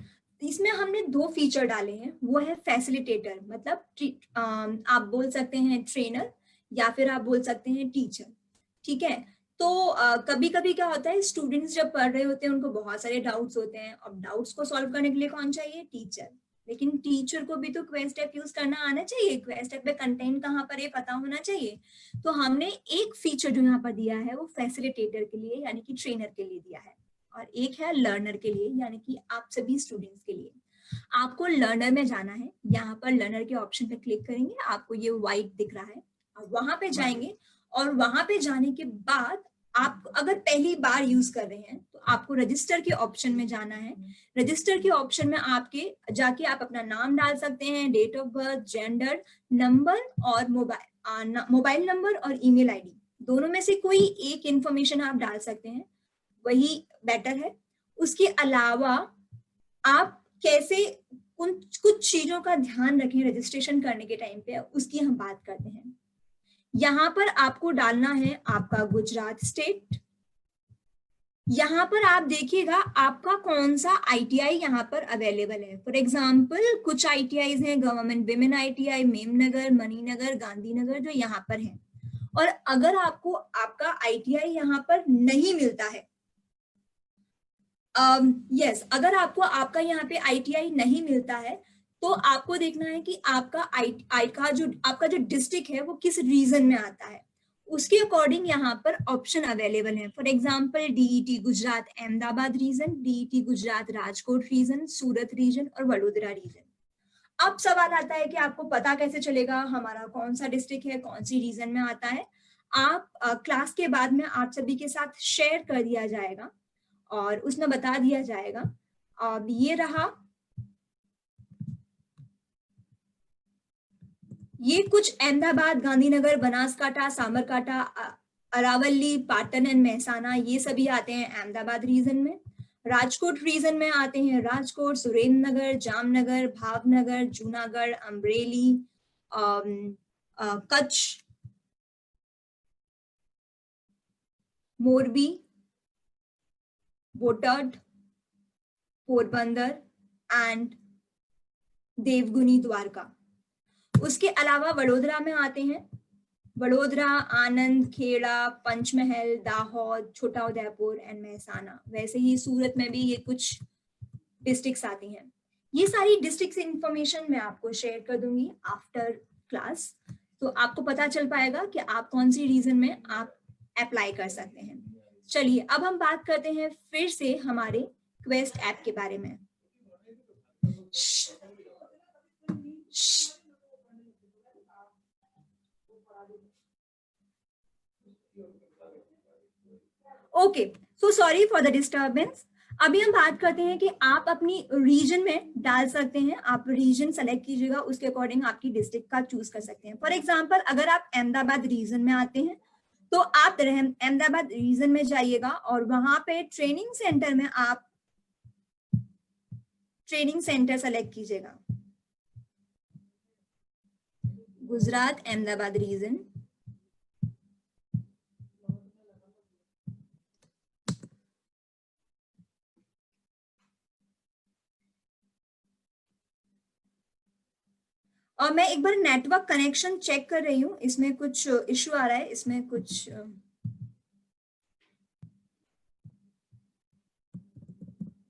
इसमें हमने दो फीचर डाले हैं, वो है फैसिलिटेटर, मतलब आप बोल सकते हैं ट्रेनर, या फिर आप बोल सकते हैं टीचर। ठीक है, तो कभी कभी क्या होता है, स्टूडेंट्स जब पढ़ रहे होते हैं उनको बहुत सारे डाउट्स होते हैं, और डाउट्स को सॉल्व करने के लिए कौन चाहिए? टीचर। लेकिन टीचर को भी तो क्वेस्ट ऐप यूज करना आना चाहिए, क्वेस्ट ऐप में कंटेंट कहाँ पर है पता होना चाहिए। तो हमने एक फीचर जो यहाँ पर दिया है वो फैसिलिटेटर के लिए यानी कि ट्रेनर के लिए दिया है, और एक है लर्नर के लिए यानी कि आप सभी स्टूडेंट्स के लिए। आपको लर्नर में जाना है, यहाँ पर लर्नर के ऑप्शन पे क्लिक करेंगे, आपको ये व्हाइट दिख रहा है, और वहां पे जाएंगे, और वहां पे जाने के बाद आप अगर पहली बार यूज कर रहे हैं तो आपको रजिस्टर के ऑप्शन में जाना है। रजिस्टर के ऑप्शन में आपके जाके आप अपना नाम डाल सकते हैं, date of birth, gender, number और मोबाइल नंबर और ईमेल आईडी, दोनों में से कोई एक इंफॉर्मेशन आप डाल सकते हैं, वही बेटर है। उसके अलावा आप कैसे कुछ चीजों का ध्यान रखें रजिस्ट्रेशन करने के टाइम पे, उसकी हम बात करते हैं। यहाँ पर आपको डालना है आपका गुजरात स्टेट। यहाँ पर आप देखिएगा आपका कौन सा आईटीआई यहाँ पर अवेलेबल है। फॉर एग्जाम्पल कुछ आईटीआई हैं, government women ITI, Memnagar, Maninagar, Gandhinagar, जो यहाँ पर है। और अगर आपको आपका आईटीआई यहाँ पर नहीं मिलता है, अगर आपको आपका यहाँ पे आईटीआई नहीं मिलता है, तो आपको देखना है कि आपका जो डिस्ट्रिक्ट है वो किस रीजन में आता है, उसके अकॉर्डिंग यहाँ पर ऑप्शन अवेलेबल है। For example DET Gujarat Ahmedabad region, DET Gujarat Rajkot region, Surat region और वडोदरा रीजन। अब सवाल आता है कि आपको पता कैसे चलेगा हमारा कौन सा डिस्ट्रिक्ट है, कौन सी रीजन में आता है। आप क्लास के बाद में आप सभी के साथ शेयर कर दिया जाएगा और उसमें बता दिया जाएगा। अब ये रहा, ये कुछ अहमदाबाद, गांधीनगर, बनासकाठा, साबरकाठा, अरावली, पाटन एंड महसाना, ये सभी आते हैं अहमदाबाद रीजन में। राजकोट रीजन में आते हैं राजकोट, सुरेंद्रनगर, जामनगर, भावनगर, जूनागढ़, अमरेली, कच्छ, मोरबी, बोटाड, पोरबंदर एंड देवगुनी, द्वारका। उसके अलावा वडोदरा में आते हैं वडोदरा, आनंद, खेड़ा, पंचमहल, दाहोद, छोटा उदयपुर एंड महसाना। वैसे ही सूरत में भी ये कुछ डिस्ट्रिक्ट्स आती हैं। ये सारी डिस्ट्रिक्ट इंफॉर्मेशन मैं आपको शेयर कर दूंगी आफ्टर क्लास, तो आपको पता चल पाएगा कि आप कौन सी रीजन में आप अप्लाई कर सकते हैं। चलिए अब हम बात करते हैं फिर से हमारे क्वेस्ट ऐप के बारे में। Okay, so sorry for the disturbance. अभी हम बात करते हैं कि आप अपनी रीजन में डाल सकते हैं, आप रीजन सेलेक्ट कीजिएगा, उसके अकॉर्डिंग आपकी डिस्ट्रिक्ट का चूज कर सकते हैं। फॉर एग्जांपल अगर आप अहमदाबाद रीजन में आते हैं तो आप अहमदाबाद रीजन में जाइएगा और वहां पे ट्रेनिंग सेंटर में आप ट्रेनिंग सेंटर सेलेक्ट कीजिएगा, गुजरात अहमदाबाद रीजन। और मैं एक बार नेटवर्क कनेक्शन चेक कर रही हूँ, इसमें कुछ इश्यू आ रहा है, इसमें कुछ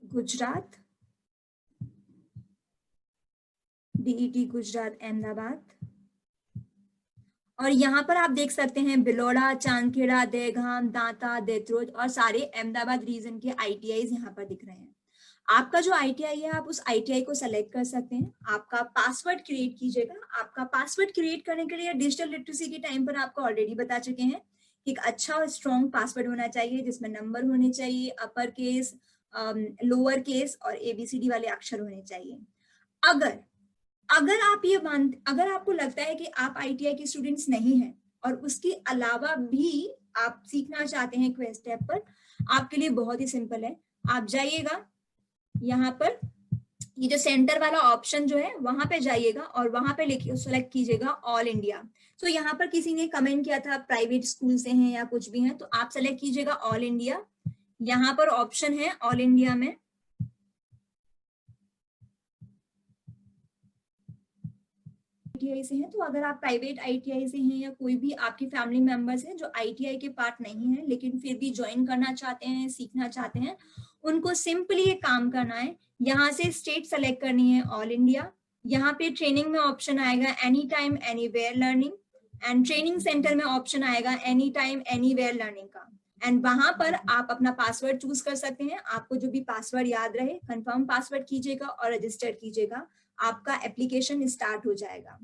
गुजरात, डीईटी गुजरात अहमदाबाद, और यहाँ पर आप देख सकते हैं बिलोड़ा, चांदखेड़ा, देगाम, दांता, देत्रोज और सारे अहमदाबाद रीजन के आईटीआईज यहाँ पर दिख रहे हैं। आपका जो आईटीआई है आप उस आईटीआई को सेलेक्ट कर सकते हैं। आपका पासवर्ड क्रिएट कीजिएगा। आपका पासवर्ड क्रिएट करने के लिए डिजिटल लिटरेसी के टाइम पर आपको ऑलरेडी बता चुके हैं कि एक अच्छा और स्ट्रॉन्ग पासवर्ड होना चाहिए जिसमें नंबर होने चाहिए, अपर केस, लोअर केस और एबीसीडी वाले अक्षर होने चाहिए। अगर अगर आप ये मान अगर आपको लगता है कि आप आईटीआई के स्टूडेंट्स नहीं हैं और उसके अलावा भी आप सीखना चाहते हैं क्वेस्ट ऐप पर, आपके लिए बहुत ही सिंपल है। आप जाइएगा यहाँ पर, ये जो सेंटर वाला ऑप्शन जो है वहां पे जाइएगा और वहां पे लिखिए, सेलेक्ट कीजिएगा ऑल इंडिया। तो यहाँ पर किसी ने कमेंट किया था प्राइवेट स्कूल से हैं या कुछ भी हैं, तो आप सेलेक्ट कीजिएगा ऑल इंडिया। यहाँ पर ऑप्शन है ऑल इंडिया में आईटीआई से हैं, तो अगर आप प्राइवेट आईटीआई से हैं या कोई भी आपके फैमिली मेंबर्स हैं जो आईटीआई के पार्ट नहीं है लेकिन फिर भी ज्वाइन करना चाहते हैं, सीखना चाहते हैं, उनको सिंपली ये काम करना है। यहाँ से स्टेट सेलेक्ट करनी है ऑल इंडिया। यहाँ पे ट्रेनिंग में ऑप्शन आएगा any time anywhere learning, and training centre में ऑप्शन आएगा एनी टाइम एनीवेयर लर्निंग का। एंड वहां पर आप अपना पासवर्ड चूज कर सकते हैं। आपको जो भी पासवर्ड याद रहे कंफर्म पासवर्ड कीजिएगा और रजिस्टर कीजिएगा, आपका एप्लीकेशन स्टार्ट हो जाएगा।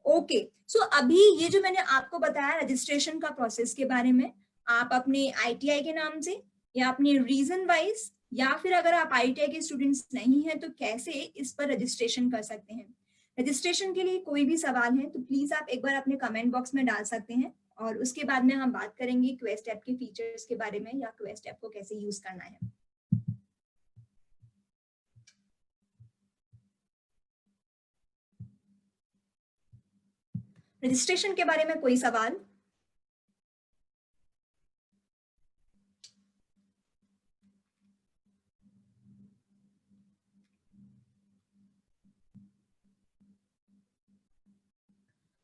ओके, सो अभी ये जो मैंने आपको बताया रजिस्ट्रेशन का प्रोसेस के बारे में, आप अपने आईटीआई के नाम से या अपने रीजन वाइज या फिर अगर आप आईटीआई के स्टूडेंट्स नहीं हैं तो कैसे इस पर रजिस्ट्रेशन कर सकते हैं। रजिस्ट्रेशन के लिए कोई भी सवाल है तो प्लीज आप एक बार अपने कमेंट बॉक्स में डाल सकते हैं और उसके बाद में हम बात करेंगे क्वेस्ट ऐप के फीचर्स के बारे में या क्वेस्ट ऐप को कैसे यूज करना है। रजिस्ट्रेशन के बारे में कोई सवाल?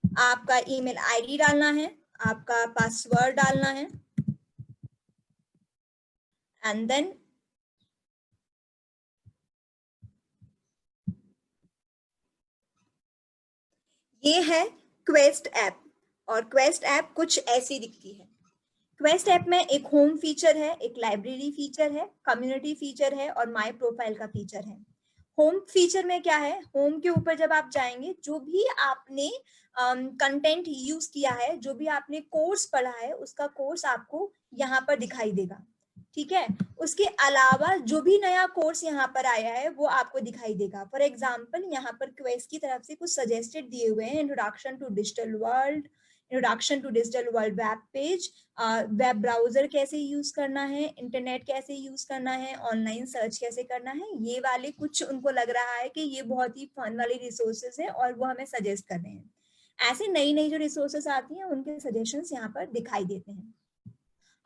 आपका ईमेल आईडी डालना है, आपका पासवर्ड डालना है, एंड देन ये है क्वेस्ट ऐप। और क्वेस्ट ऐप कुछ ऐसी दिखती है। क्वेस्ट ऐप में एक होम फीचर है, एक लाइब्रेरी फीचर है, कम्युनिटी फीचर है और माय प्रोफाइल का फीचर है। होम फीचर में क्या है, होम के ऊपर जब आप जाएंगे जो भी आपने कंटेंट यूज किया है, जो भी आपने कोर्स पढ़ा है उसका कोर्स आपको यहाँ पर दिखाई देगा। ठीक है, उसके अलावा जो भी नया कोर्स यहाँ पर आया है वो आपको दिखाई देगा। फॉर एग्जाम्पल यहाँ पर क्वेस्ट की तरफ से कुछ सजेस्टेड दिए हुए हैं, introduction to digital world, introduction to digital world web page, web browser कैसे यूज करना है, इंटरनेट कैसे यूज करना है, ऑनलाइन सर्च कैसे करना है। ये वाले कुछ उनको लग रहा है कि ये बहुत ही फन वाले रिसोर्सेज है और वो हमें सजेस्ट कर रहे हैं। ऐसे नई नई जो रिसोर्सेज आती हैं उनके सजेशंस यहाँ पर दिखाई देते हैं।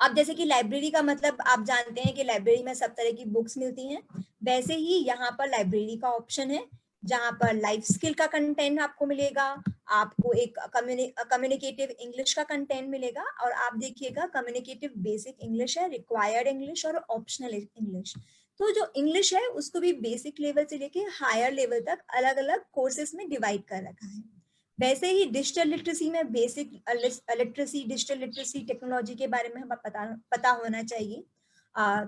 अब जैसे कि लाइब्रेरी का मतलब आप जानते हैं कि लाइब्रेरी में सब तरह की बुक्स मिलती हैं, वैसे ही यहाँ पर लाइब्रेरी का ऑप्शन है जहाँ पर लाइफ स्किल का कंटेंट आपको मिलेगा, आपको एक कम्युनिकेटिव इंग्लिश का कंटेंट मिलेगा। और आप देखिएगा कम्युनिकेटिव बेसिक इंग्लिश है, रिक्वायर्ड इंग्लिश और ऑप्शनल इंग्लिश। तो जो इंग्लिश है उसको भी बेसिक लेवल से लेके हायर लेवल तक अलग अलग कोर्सेस में डिवाइड कर रखा है। वैसे ही डिजिटल लिटरेसी में basic literacy, digital literacy technology के बारे में हमें पता होना चाहिए।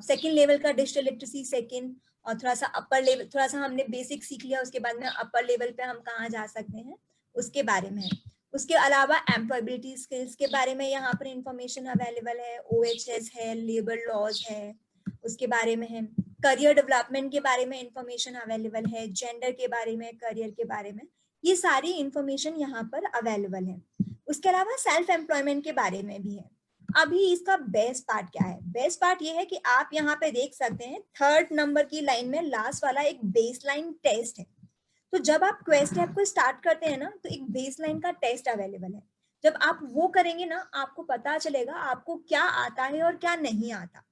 सेकंड लेवल का डिजिटल लिटरेसी सेकंड, और थोड़ा सा अपर लेवल, थोड़ा सा हमने बेसिक सीख लिया उसके बाद में अपर लेवल पे हम कहाँ जा सकते हैं उसके बारे में है। उसके अलावा एम्प्लॉयबिलिटी स्किल्स के बारे में यहाँ पर इंफॉर्मेशन अवेलेबल है, OHS है, लेबर लॉज है उसके बारे में है, करियर डेवलपमेंट के बारे में इंफॉर्मेशन अवेलेबल है, जेंडर के बारे में, करियर के बारे में, ये सारी इंफॉर्मेशन यहाँ पर अवेलेबल है। उसके अलावा सेल्फ एम्प्लॉयमेंट के बारे में भी है। अभी इसका बेस्ट पार्ट क्या है, बेस्ट पार्ट ये है कि आप यहाँ पे देख सकते हैं थर्ड नंबर की लाइन में लास्ट वाला एक बेसलाइन टेस्ट है। तो जब आप क्वेस्ट ऐप को स्टार्ट करते हैं ना तो एक बेसलाइन का टेस्ट अवेलेबल है। जब आप वो करेंगे ना आपको पता चलेगा आपको क्या आता है और क्या नहीं आता।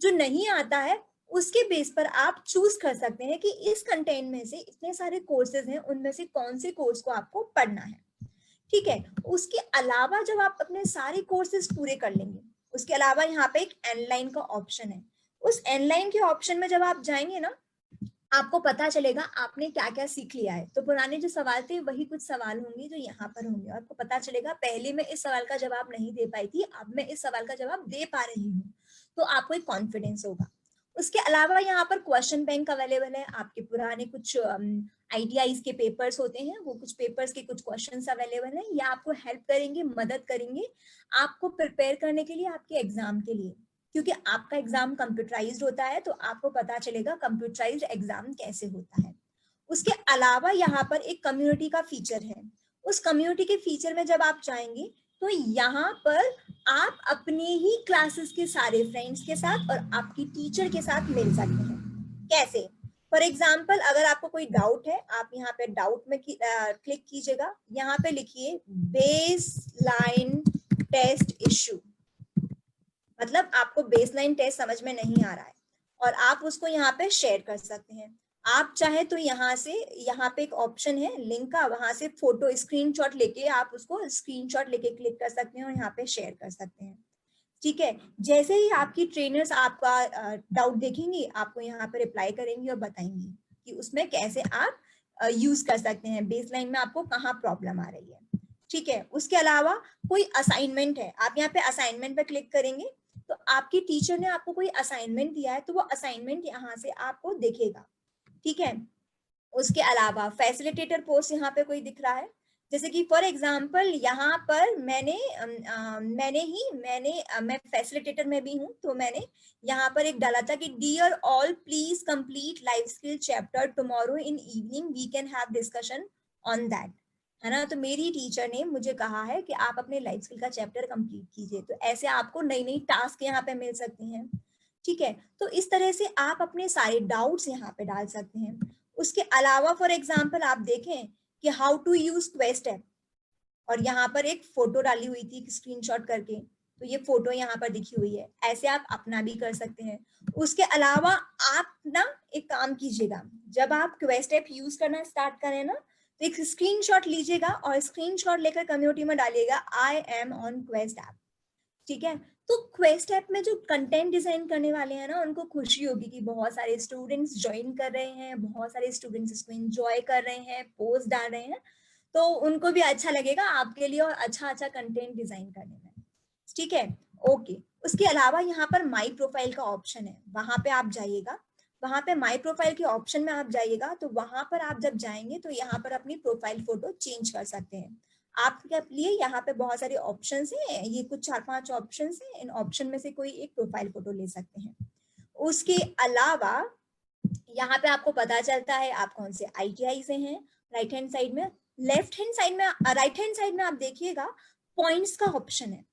जो नहीं आता है उसके बेस पर आप चूज कर सकते हैं कि इस कंटेंट में से इतने सारे कोर्सेज हैं, उनमें से कौन से कोर्स को आपको पढ़ना है। ठीक है, उसके अलावा जब आप अपने सारे कोर्सेज पूरे कर लेंगे, उसके अलावा यहाँ पे एक एनलाइन का ऑप्शन है। उस एनलाइन के ऑप्शन में जब आप जाएंगे ना, आपको पता चलेगा आपने क्या क्या सीख लिया है। तो पुराने जो सवाल थे वही कुछ सवाल होंगे जो यहाँ पर होंगे। आपको पता चलेगा पहले मैं इस सवाल का जवाब नहीं दे पाई थी, अब मैं इस सवाल का जवाब दे पा रही हूँ, तो आपको एक कॉन्फिडेंस होगा। उसके अलावा यहाँ पर क्वेश्चन बैंक अवेलेबल है। आपके पुराने कुछ ITIs के पेपर्स होते हैं, वो कुछ पेपर्स के कुछ क्वेश्चंस अवेलेबल हैं। ये आपको हेल्प करेंगे, मदद करेंगे आपको प्रिपेयर करने के लिए, आपके एग्जाम के लिए। क्योंकि आपका एग्जाम कंप्यूटराइज्ड होता है, तो आपको पता चलेगा कंप्यूटराइज्ड एग्जाम कैसे होता है। उसके अलावा यहाँ पर एक कम्युनिटी का फीचर है। उस कम्युनिटी के फीचर में जब आप जाएंगे तो यहाँ पर आप अपने ही क्लासेस के सारे फ्रेंड्स के साथ और आपकी टीचर के साथ मिल सकते हैं। कैसे? फॉर एग्जाम्पल, अगर आपको कोई डाउट है, आप यहाँ पे डाउट में क्लिक कीजिएगा। यहाँ पे लिखिए बेस लाइन टेस्ट इश्यू, मतलब आपको बेसलाइन टेस्ट समझ में नहीं आ रहा है और आप उसको यहाँ पे शेयर कर सकते हैं। आप चाहे तो यहाँ से, यहाँ पे एक ऑप्शन है लिंक का, वहां से फोटो स्क्रीनशॉट लेके आप उसको स्क्रीनशॉट लेके क्लिक कर सकते हैं और यहाँ पे शेयर कर सकते हैं। ठीक है, जैसे ही आपकी ट्रेनर्स आपका डाउट देखेंगी, आपको यहाँ पे रिप्लाई करेंगी और बताएंगी कि उसमें कैसे आप यूज कर सकते हैं, बेसलाइन में आपको कहाँ प्रॉब्लम आ रही है। ठीक है, उसके अलावा कोई असाइनमेंट है, आप यहाँ पे असाइनमेंट पे क्लिक करेंगे तो आपकी टीचर ने आपको कोई असाइनमेंट दिया है, तो वो असाइनमेंट यहाँ से आपको दिखेगा। ठीक है, उसके अलावा फैसिलिटेटर पोस्ट यहाँ पे कोई दिख रहा है, जैसे कि फॉर एग्जांपल यहाँ पर मैं फैसिलिटेटर में भी हूँ, तो मैंने यहाँ पर एक डाला था कि dear all please complete life skill chapter tomorrow in evening, we can have discussion on that, है ना। तो मेरी टीचर ने मुझे कहा है कि आप अपने लाइफ स्किल का चैप्टर कंप्लीट कीजिए। तो ऐसे आपको नई नई टास्क यहाँ पे मिल सकती हैं। ठीक है, तो इस तरह से आप अपने सारे डाउट्स यहाँ पे डाल सकते हैं। उसके अलावा फॉर एग्जाम्पल आप देखें कि how to use quest app, और यहाँ पर एक फोटो डाली हुई थी स्क्रीनशॉट करके, तो ये फोटो यहाँ पर दिखी हुई है। ऐसे आप अपना भी कर सकते हैं। उसके अलावा आप ना एक काम कीजिएगा, जब आप क्वेस्ट ऐप यूज करना स्टार्ट करें ना, तो एक स्क्रीनशॉट लीजिएगा और स्क्रीनशॉट लेकर कम्युनिटी में डालिएगा I am on quest app. ठीक है, तो क्वेस्ट ऐप में जो कंटेंट डिजाइन करने वाले हैं ना, उनको खुशी होगी कि बहुत सारे स्टूडेंट्स ज्वाइन कर रहे हैं, बहुत सारे स्टूडेंट्स इसको एंजॉय कर रहे हैं, पोस्ट डाल रहे हैं, तो उनको भी अच्छा लगेगा आपके लिए और अच्छा अच्छा कंटेंट डिजाइन करने में। ठीक है, ओके। उसके अलावा यहाँ पर माई प्रोफाइल का ऑप्शन है, वहां पे आप जाइएगा। वहां पे माई प्रोफाइल के ऑप्शन में आप जाइएगा, तो वहां पर आप जब जाएंगे तो यहाँ पर अपनी प्रोफाइल फोटो चेंज कर सकते हैं। आपके लिए यहाँ पे बहुत सारे ऑप्शंस हैं, ये कुछ 4-5 ऑप्शंस हैं, इन ऑप्शन में से कोई एक प्रोफाइल फोटो ले सकते हैं। उसके अलावा यहाँ पे आपको पता चलता है आप कौन से ITI से हैं। राइट हैंड साइड में, लेफ्ट हैंड साइड में, राइट हैंड साइड में आप देखिएगा पॉइंट्स का ऑप्शन है।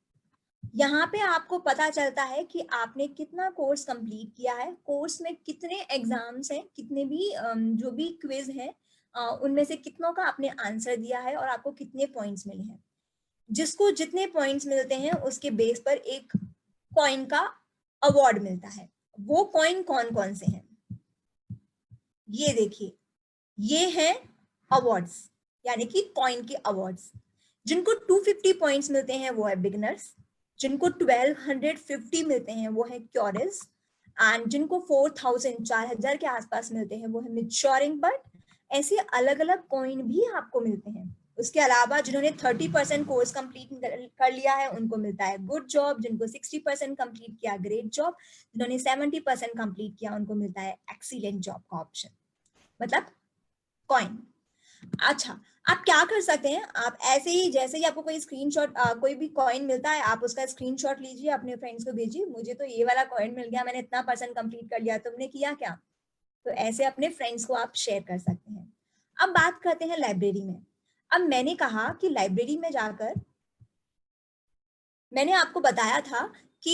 यहाँ पे आपको पता चलता है कि आपने कितना कोर्स कंप्लीट किया है, कोर्स में कितने एग्जाम्स हैं, कितने भी जो भी क्विज है उनमें से कितनों का आपने आंसर दिया है और आपको कितने पॉइंट्स मिले हैं। जिसको जितने पॉइंट्स मिलते हैं उसके बेस पर एक कॉइन का अवार्ड मिलता है। वो कॉइन कौन कौन से हैं, ये देखिए, ये हैं अवार्ड्स, यानी कि कॉइन के अवार्ड्स। जिनको 250 पॉइंट्स मिलते हैं वो है बिगिनर्स, जिनको 1250 मिलते हैं वो है क्योरियस, एंड जिनको 4000 के आसपास मिलते हैं वो है मैच्योरिंग बट। ऐसे अलग अलग कॉइन भी आपको मिलते हैं। उसके अलावा जिन्होंने 30% कोर्स कंप्लीट कर लिया है उनको मिलता है गुड जॉब, जिनको 60% कंप्लीट किया ग्रेट जॉब, जिन्होंने 70% कंप्लीट किया उनको मिलता है एक्सीलेंट जॉब का ऑप्शन, मतलब कॉइन। अच्छा, आप क्या कर सकते हैं, आप ऐसे ही जैसे ही आपको कोई स्क्रीनशॉट कोई भी कॉइन मिलता है, आप उसका स्क्रीनशॉट लीजिए, अपने फ्रेंड्स को भेजिए, मुझे तो ये वाला कॉइन मिल गया, मैंने इतना परसेंट कंप्लीट कर लिया, तुमने किया क्या। तो ऐसे अपने फ्रेंड्स को आप शेयर कर सकते हैं। अब बात करते हैं लाइब्रेरी में। अब मैंने कहा कि लाइब्रेरी में जाकर मैंने आपको बताया था कि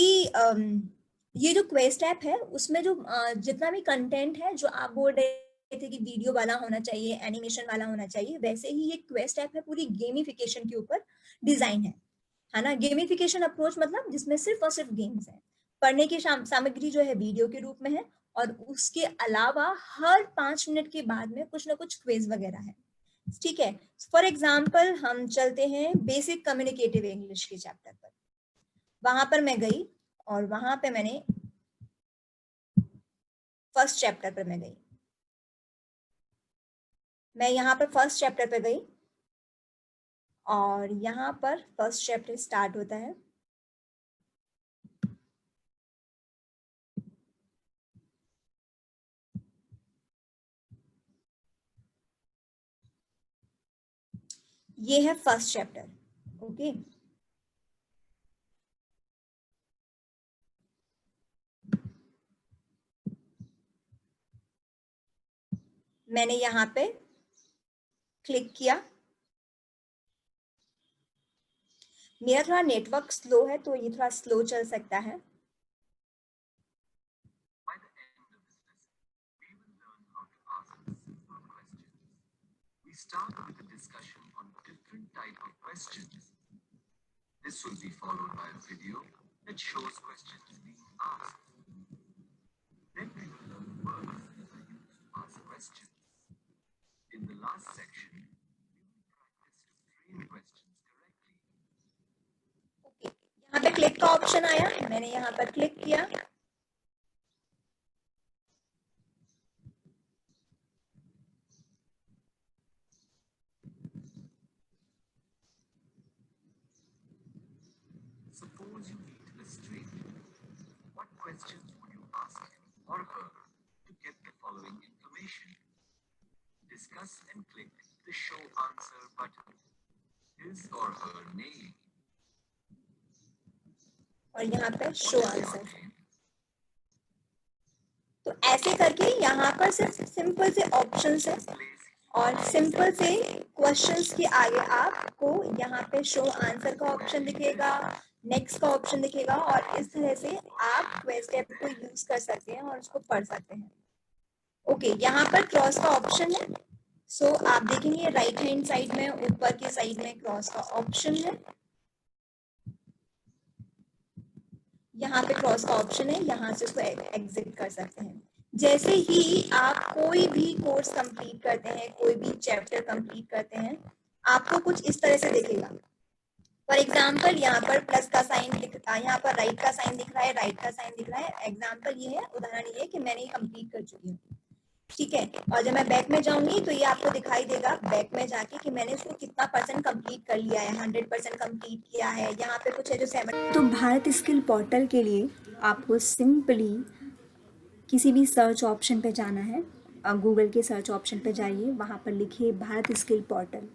ये जो क्वेस्ट ऐप है उसमें जो जितना भी कंटेंट है, जो आप बोल रहे थे कि वीडियो वाला होना चाहिए, एनिमेशन वाला होना चाहिए, वैसे ही ये क्वेस्ट ऐप है पूरी गेमिफिकेशन के ऊपर डिजाइन है ना। गेमिफिकेशन अप्रोच मतलब जिसमें सिर्फ और सिर्फ गेम्स है। पढ़ने की सामग्री जो है वीडियो के रूप में है और उसके अलावा हर 5 मिनट के बाद में कुछ ना कुछ क्विज वगैरह है, ठीक है। फॉर एग्जाम्पल हम चलते हैं बेसिक कम्युनिकेटिव इंग्लिश के चैप्टर पर। वहां पर मैं गई और वहां पे मैंने फर्स्ट चैप्टर पर मैं गई, मैं यहाँ पर फर्स्ट चैप्टर पे गई और यहाँ पर फर्स्ट चैप्टर स्टार्ट होता है। ये है फर्स्ट चैप्टर, ओके। मैंने यहाँ पे क्लिक किया। मेरा थोड़ा नेटवर्क स्लो है तो ये थोड़ा स्लो चल सकता है। Start with a discussion on different type of questions. This will be followed by a video that shows questions being asked. Then we will learn words that are used to ask questions. In the last section, we will practice to frame questions correctly. Okay, यहाँ पे click का option आया, मैंने यहाँ पर click किया। Suppose you meet a stranger. What questions would you ask him or her to get the following information? Discuss and click the Show Answer button. His or her name. और यहाँ पे show answer. तो ऐसे करके यहाँ पर सिर्फ simple से ऑप्शंस है और सिंपल से क्वेश्चंस के आगे आपको यहाँ पे शो आंसर का ऑप्शन दिखेगा, नेक्स्ट का ऑप्शन दिखेगा और इस तरह से आप क्वेस्ट ऐप को यूज कर सकते हैं और उसको पढ़ सकते हैं। ओके, यहाँ पर क्रॉस का ऑप्शन है। सो आप देखेंगे राइट हैंड साइड में ऊपर की साइड में क्रॉस का ऑप्शन है, यहाँ पे क्रॉस का ऑप्शन है, यहाँ से उसको एग्जिट कर सकते हैं। जैसे ही आप कोई भी कोर्स कंप्लीट करते हैं, कोई भी चैप्टर कंप्लीट करते हैं, आपको कुछ इस तरह से दिखेगा। फॉर एग्जाम्पल यहाँ पर प्लस का साइन दिख रहा है, यहाँ पर राइट का साइन दिख रहा है, राइट का साइन दिख रहा है। एग्जाम्पल ये है, उदाहरण ये है कि मैंने ये कंप्लीट कर चुकी हूँ, ठीक है। और जब मैं बैक में जाऊंगी तो ये आपको दिखाई देगा बैक में जाके कि मैंने इसको कितना परसेंट कंप्लीट कर लिया है, 100% कंप्लीट किया है। यहाँ पे कुछ है जो 7। तो भारत स्किल पोर्टल के लिए आपको सिंपली किसी भी सर्च ऑप्शन पे जाना है। गूगल के सर्च ऑप्शन पे जाइए, वहाँ पर लिखिए Bharat skill portal.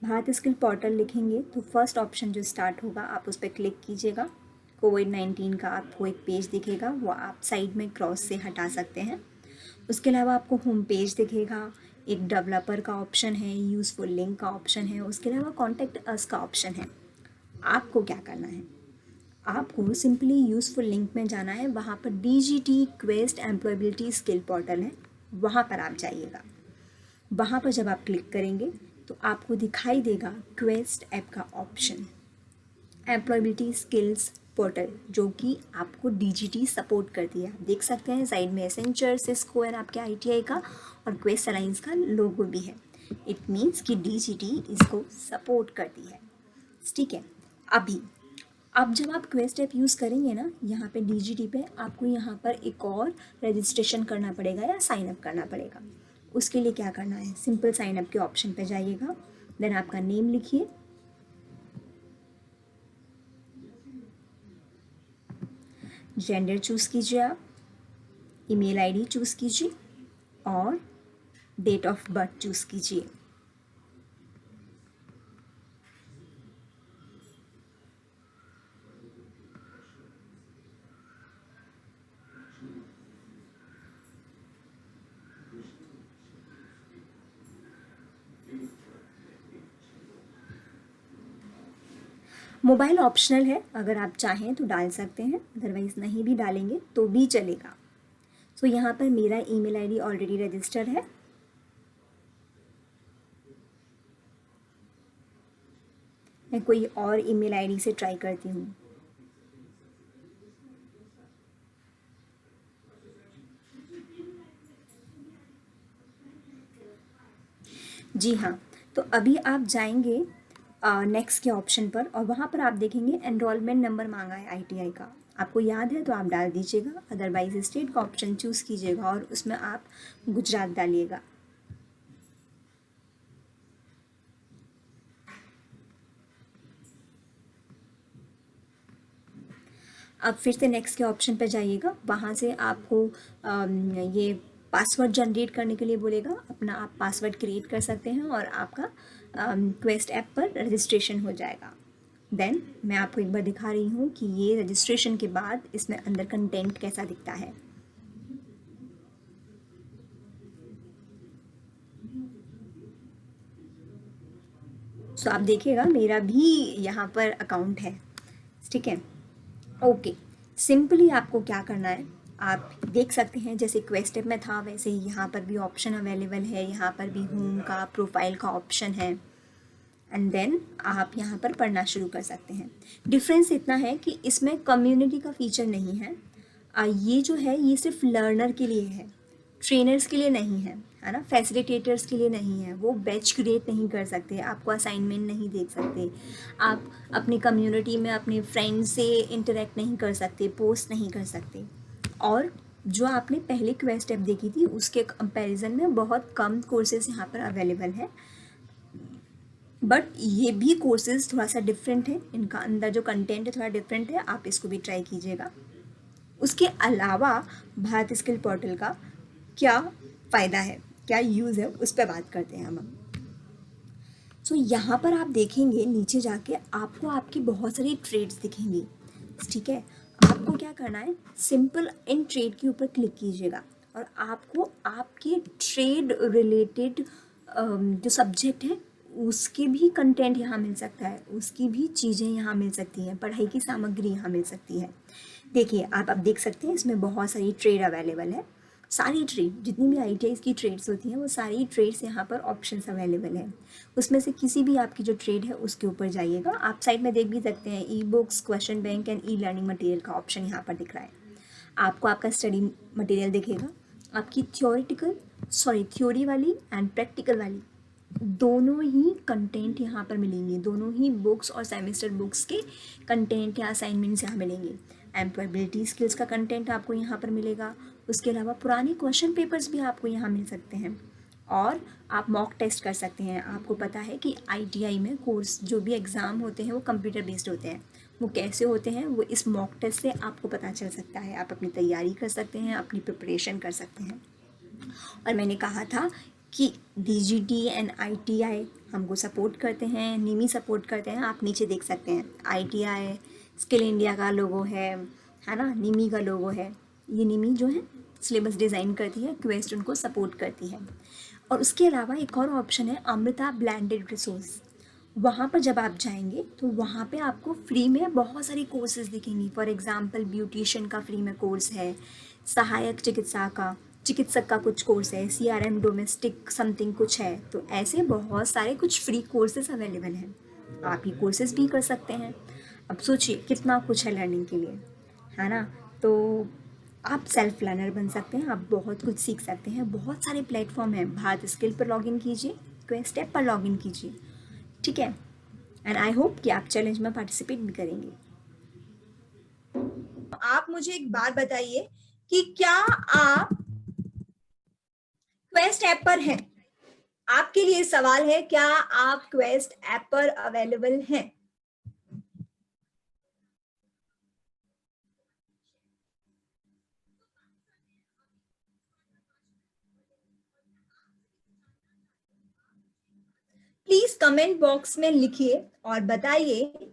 Bharat skill portal लिखेंगे तो फर्स्ट ऑप्शन जो स्टार्ट होगा आप उस पर क्लिक कीजिएगा। कोविड-19 का आपको एक पेज दिखेगा, वो आप साइड में क्रॉस से हटा सकते हैं। उसके अलावा आपको होम पेज दिखेगा, एक डेवलपर का ऑप्शन है, यूज़फुल लिंक का ऑप्शन है, उसके अलावा कॉन्टैक्ट अस का ऑप्शन है। आपको क्या करना है, आपको सिंपली यूज़फुल लिंक में जाना है, वहाँ पर DGT quest employability skill portal है, वहाँ पर आप जाइएगा। वहाँ पर जब आप क्लिक करेंगे तो आपको दिखाई देगा क्वेस्ट ऐप का ऑप्शन, एम्प्लॉयबिलिटी स्किल्स पोर्टल, जो कि आपको DGT सपोर्ट करती है। आप देख सकते हैं साइड में एसेंचर, सिस्को और आपके ITI का और क्वेस्ट अलायंस का लोगो भी है। इट मीन्स कि DGT इसको सपोर्ट करती है, ठीक है। अभी अब जब आप क्वेस्ट ऐप यूज़ करेंगे ना, यहाँ पे DGT पे आपको यहाँ पर एक और रजिस्ट्रेशन करना पड़ेगा या साइन अप करना पड़ेगा। उसके लिए क्या करना है, सिंपल साइन अप के ऑप्शन पे जाइएगा, देन आपका नेम लिखिए, जेंडर चूज़ कीजिए, आप ईमेल आईडी चूज़ कीजिए और डेट ऑफ बर्थ चूज़ कीजिए। मोबाइल ऑप्शनल है, अगर आप चाहें तो डाल सकते हैं, अदरवाइज़ नहीं भी डालेंगे तो भी चलेगा। सो यहाँ पर मेरा ईमेल आईडी ऑलरेडी रजिस्टर है। मैं कोई और ईमेल आईडी से ट्राई करती हूँ। जी हाँ, तो अभी आप जाएंगे नेक्स्ट के ऑप्शन पर और वहाँ पर आप देखेंगे एनरोलमेंट नंबर मांगा है आईटीआई का। आपको याद है तो आप डाल दीजिएगा, अदरवाइज स्टेट का ऑप्शन चूज़ कीजिएगा और उसमें आप गुजरात डालिएगा। अब फिर से नेक्स्ट के ऑप्शन पर जाइएगा, वहाँ से आपको ये पासवर्ड जनरेट करने के लिए बोलेगा। अपना आप पासवर्ड क्रिएट कर सकते हैं और आपका क्वेस्ट ऐप पर रजिस्ट्रेशन हो जाएगा। देन मैं आपको एक बार दिखा रही हूँ कि ये रजिस्ट्रेशन के बाद इसमें अंदर कंटेंट कैसा दिखता है। सो आप देखिएगा मेरा भी यहाँ पर अकाउंट है, ठीक है। ओके, सिंपली आपको क्या करना है, आप देख सकते हैं जैसे क्वेस्ट ऐप में था वैसे ही यहाँ पर भी ऑप्शन अवेलेबल है। यहाँ पर भी होम का, प्रोफाइल का ऑप्शन है एंड देन आप यहाँ पर पढ़ना शुरू कर सकते हैं। डिफरेंस इतना है कि इसमें कम्युनिटी का फीचर नहीं है। ये जो है ये सिर्फ लर्नर के लिए है, ट्रेनर्स के लिए नहीं है ना, फैसिलिटेटर्स के लिए नहीं है। वो बैच क्रिएट नहीं कर सकते, आपको असाइनमेंट नहीं दे सकते, आप अपनी कम्युनिटी में अपने फ्रेंड्स से इंटरेक्ट नहीं कर सकते, पोस्ट नहीं कर सकते। और जो आपने पहले क्वेस्ट ऐप देखी थी उसके कंपैरिजन में बहुत कम कोर्सेज यहाँ पर अवेलेबल है, बट ये भी कोर्सेज थोड़ा सा डिफरेंट है, इनका अंदर जो कंटेंट है थोड़ा डिफरेंट है, आप इसको भी ट्राई कीजिएगा। उसके अलावा भारत स्किल पोर्टल का क्या फ़ायदा है, क्या यूज़ है, उस पर बात करते हैं हम। सो यहाँ पर आप देखेंगे नीचे जाके आपको आपकी बहुत सारी ट्रेड्स दिखेंगी, ठीक है। आपको क्या करना है, सिंपल इन ट्रेड के ऊपर क्लिक कीजिएगा और आपको आपके ट्रेड रिलेटेड जो सब्जेक्ट है उसके भी कंटेंट यहाँ मिल सकता है, उसकी भी चीज़ें यहाँ मिल सकती हैं, पढ़ाई की सामग्री यहाँ मिल सकती है। देखिए आप अब देख सकते हैं इसमें बहुत सारी ट्रेड अवेलेबल है। सारी ट्रेड जितनी भी ITI की ट्रेड्स होती हैं वो सारी ट्रेड्स यहाँ पर ऑप्शंस अवेलेबल हैं। उसमें से किसी भी आपकी जो ट्रेड है उसके ऊपर जाइएगा। आप साइड में देख भी सकते हैं e books, question bank and e learning material का ऑप्शन यहाँ पर दिख रहा है। आपको आपका स्टडी मटेरियल दिखेगा, आपकी थ्योरी वाली एंड प्रैक्टिकल वाली दोनों ही कंटेंट यहाँ पर मिलेंगे। दोनों ही बुक्स और सेमेस्टर बुक्स के कंटेंट या असाइनमेंट्स यहाँ मिलेंगे। एम्प्लॉयबिलिटी स्किल्स का कंटेंट आपको यहाँ पर मिलेगा। उसके अलावा पुराने क्वेश्चन पेपर्स भी आपको यहाँ मिल सकते हैं और आप मॉक टेस्ट कर सकते हैं। आपको पता है कि ITI में कोर्स जो भी एग्ज़ाम होते हैं वो कंप्यूटर बेस्ड होते हैं, वो कैसे होते हैं वो इस मॉक टेस्ट से आपको पता चल सकता है। आप अपनी तैयारी कर सकते हैं, अपनी प्रिपरेशन कर सकते हैं। और मैंने कहा था कि DGT एंड ITI हमको सपोर्ट करते हैं, निमी सपोर्ट करते हैं। आप नीचे देख सकते हैं ITI स्किल इंडिया का लोगो है ना, निमी का लोगो है। ये निमी जो है सिलेबस डिज़ाइन करती है, क्वेस्ट उनको सपोर्ट करती है। और उसके अलावा एक और ऑप्शन है अमृता ब्लेंडेड रिसोर्स। वहाँ पर जब आप जाएंगे तो वहाँ पे आपको फ्री में बहुत सारी कोर्सेज दिखेंगी। फॉर एग्जांपल ब्यूटिशियन का फ्री में कोर्स है, सहायक चिकित्सक का कुछ कोर्स है, CRM डोमेस्टिक समथिंग कुछ है। तो ऐसे बहुत सारे कुछ फ्री कोर्सेज अवेलेबल हैं, आप ये कोर्सेज भी कर सकते हैं। अब सोचिए कितना कुछ है लर्निंग के लिए, है ना। तो आप सेल्फ लर्नर बन सकते हैं, आप बहुत कुछ सीख सकते हैं। बहुत सारे प्लेटफॉर्म हैं, भारत स्किल पर लॉगिन कीजिए, क्वेस्ट ऐप पर लॉगिन कीजिए, ठीक है। एंड आई होप कि आप चैलेंज में पार्टिसिपेट भी करेंगे। आप मुझे एक बात बताइए कि क्या आप क्वेस्ट ऐप पर हैं? आपके लिए सवाल है, क्या आप क्वेस्ट ऐप पर अवेलेबल हैं? प्लीज कमेंट बॉक्स में लिखिए और बताइए।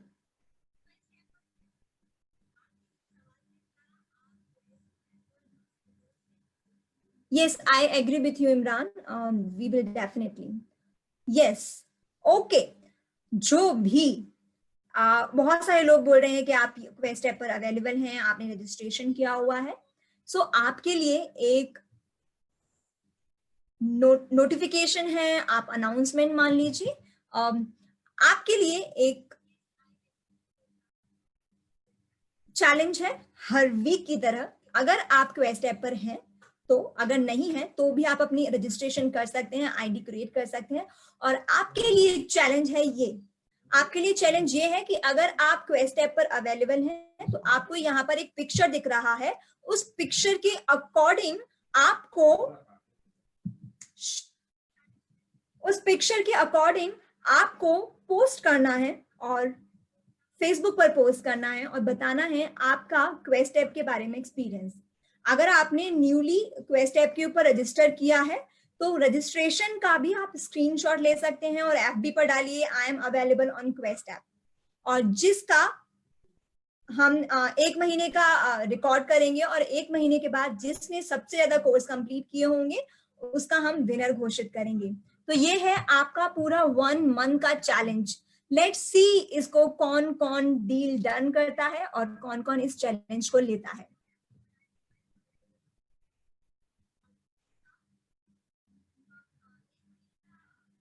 Yes, I agree with you, Imran. We will definitely. Yes. Okay. जो भी बहुत सारे लोग बोल रहे हैं कि आप क्वेस्ट ऐप पर अवेलेबल हैं, आपने रजिस्ट्रेशन किया हुआ है। सो आपके लिए एक नोटिफिकेशन है, आप अनाउंसमेंट मान लीजिए। आपके लिए एक चैलेंज है हर वीक की तरह। अगर आप क्वेस्ट ऐप पर हैं तो अगर नहीं है तो भी आप अपनी रजिस्ट्रेशन कर सकते हैं, आईडी क्रिएट कर सकते हैं। और आपके लिए चैलेंज है ये, आपके लिए चैलेंज ये है कि अगर आप क्वेस्ट ऐप पर अवेलेबल हैं तो आपको यहाँ पर एक पिक्चर दिख रहा है, उस पिक्चर के अकॉर्डिंग आपको, उस पिक्चर के अकॉर्डिंग आपको पोस्ट करना है और फेसबुक पर पोस्ट करना है और बताना है आपका क्वेस्ट ऐप के बारे में एक्सपीरियंस। अगर आपने न्यूली क्वेस्ट ऐप के ऊपर रजिस्टर किया है तो रजिस्ट्रेशन का भी आप स्क्रीनशॉट ले सकते हैं और एफबी पर डालिए I am available on quest app, और जिसका हम 1 महीने का रिकॉर्ड करेंगे और 1 महीने के बाद जिसने सबसे ज्यादा कोर्स कंप्लीट किए होंगे उसका हम विनर घोषित करेंगे। तो ये है आपका पूरा 1 मंथ का चैलेंज। लेट्स सी इसको कौन कौन डील डन करता है और कौन कौन इस चैलेंज को लेता है।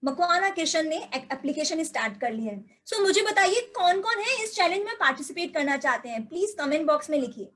मकवाना किशन ने एप्लीकेशन स्टार्ट कर लिया है। सो मुझे बताइए कौन कौन है इस चैलेंज में पार्टिसिपेट करना चाहते हैं, प्लीज कमेंट बॉक्स में लिखिए।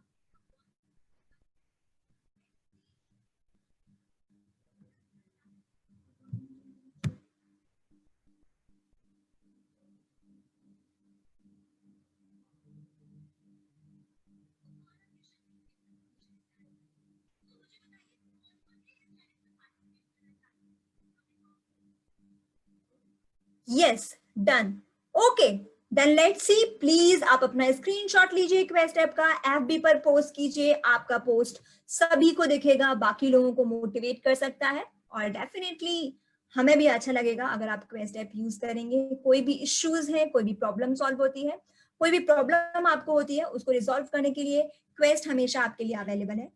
Yes, done, okay, then let's see. Please आप अपना स्क्रीनशॉट लीजिए क्वेस्ट ऐप का, एफबी पर पोस्ट कीजिए, आपका पोस्ट सभी को दिखेगा, बाकी लोगों को मोटिवेट कर सकता है और डेफिनेटली हमें भी अच्छा लगेगा अगर आप क्वेस्ट ऐप यूज करेंगे। कोई भी इश्यूज है, कोई भी प्रॉब्लम सॉल्व होती है, कोई भी प्रॉब्लम आपको होती है, उसको रिजॉल्व करने के लिए क्वेस्ट हमेशा आपके लिए अवेलेबल है।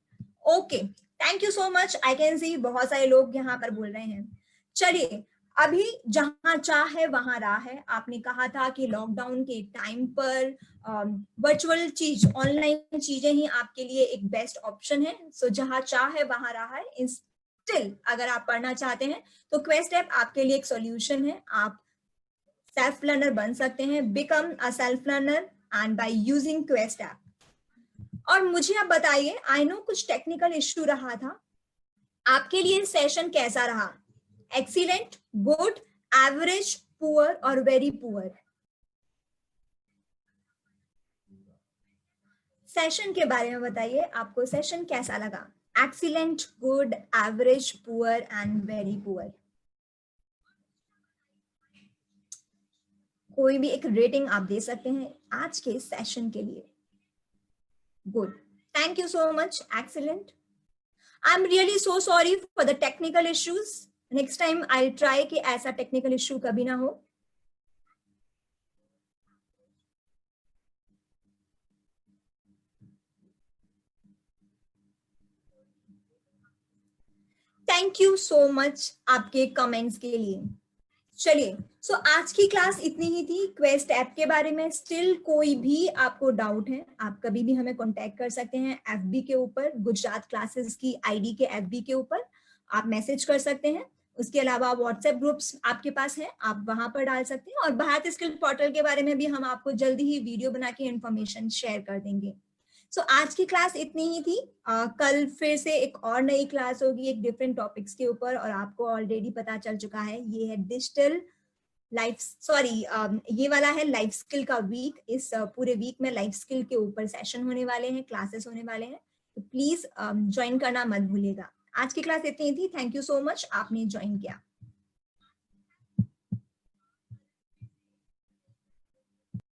Okay, thank you so much. I can see बहुत सारे लोग यहाँ पर बोल रहे हैं। चलिए, अभी जहां चाहे वहां राह है। आपने कहा था कि लॉकडाउन के टाइम पर वर्चुअल चीज, ऑनलाइन चीजें ही आपके लिए एक बेस्ट ऑप्शन है। सो जहां चाहे वहां राह है। स्टिल अगर आप पढ़ना चाहते हैं तो क्वेस्ट ऐप आपके लिए एक सॉल्यूशन है। आप सेल्फ लर्नर बन सकते हैं, become a self learner and by using quest app. और मुझे आप बताइए, आई नो कुछ टेक्निकल इश्यू रहा था, आपके लिए सेशन कैसा रहा? एक्सीलेंट, गुड, एवरेज, पुअर और वेरी पुअर? सेशन के बारे में बताइए, आपको सेशन कैसा लगा? Excellent, good, average, poor and very poor? कोई भी एक रेटिंग आप दे सकते हैं आज के सेशन के लिए। Good, thank you so much, excellent. I am really so sorry for the technical issues. Next time I try कि ऐसा टेक्निकल इश्यू कभी ना हो। थैंक यू सो मच आपके कमेंट्स के लिए। चलिए, सो आज की क्लास इतनी ही थी क्वेस्ट ऐप के बारे में। स्टिल कोई भी आपको डाउट है, आप कभी भी हमें कांटेक्ट कर सकते हैं एफबी के ऊपर, गुजरात क्लासेस की आईडी के एफबी के ऊपर आप मैसेज कर सकते हैं। उसके अलावा व्हाट्सएप ग्रुप्स आपके पास हैं, आप वहां पर डाल सकते हैं। और भारत स्किल पोर्टल के बारे में भी हम आपको जल्दी ही वीडियो बना के इंफॉर्मेशन शेयर कर देंगे। सो आज की क्लास इतनी ही थी। कल फिर से एक और नई क्लास होगी एक डिफरेंट टॉपिक्स के ऊपर, और आपको ऑलरेडी पता चल चुका है ये है डिजिटल लाइफ, सॉरी ये वाला है लाइफ स्किल का वीक। इस पूरे वीक में लाइफ स्किल के ऊपर सेशन होने वाले हैं, क्लासेस होने वाले हैं, तो प्लीज ज्वाइन करना मत भूलिएगा। आज की क्लास इतनी ही थी। थैंक यू सो मच, आपने ज्वाइन किया।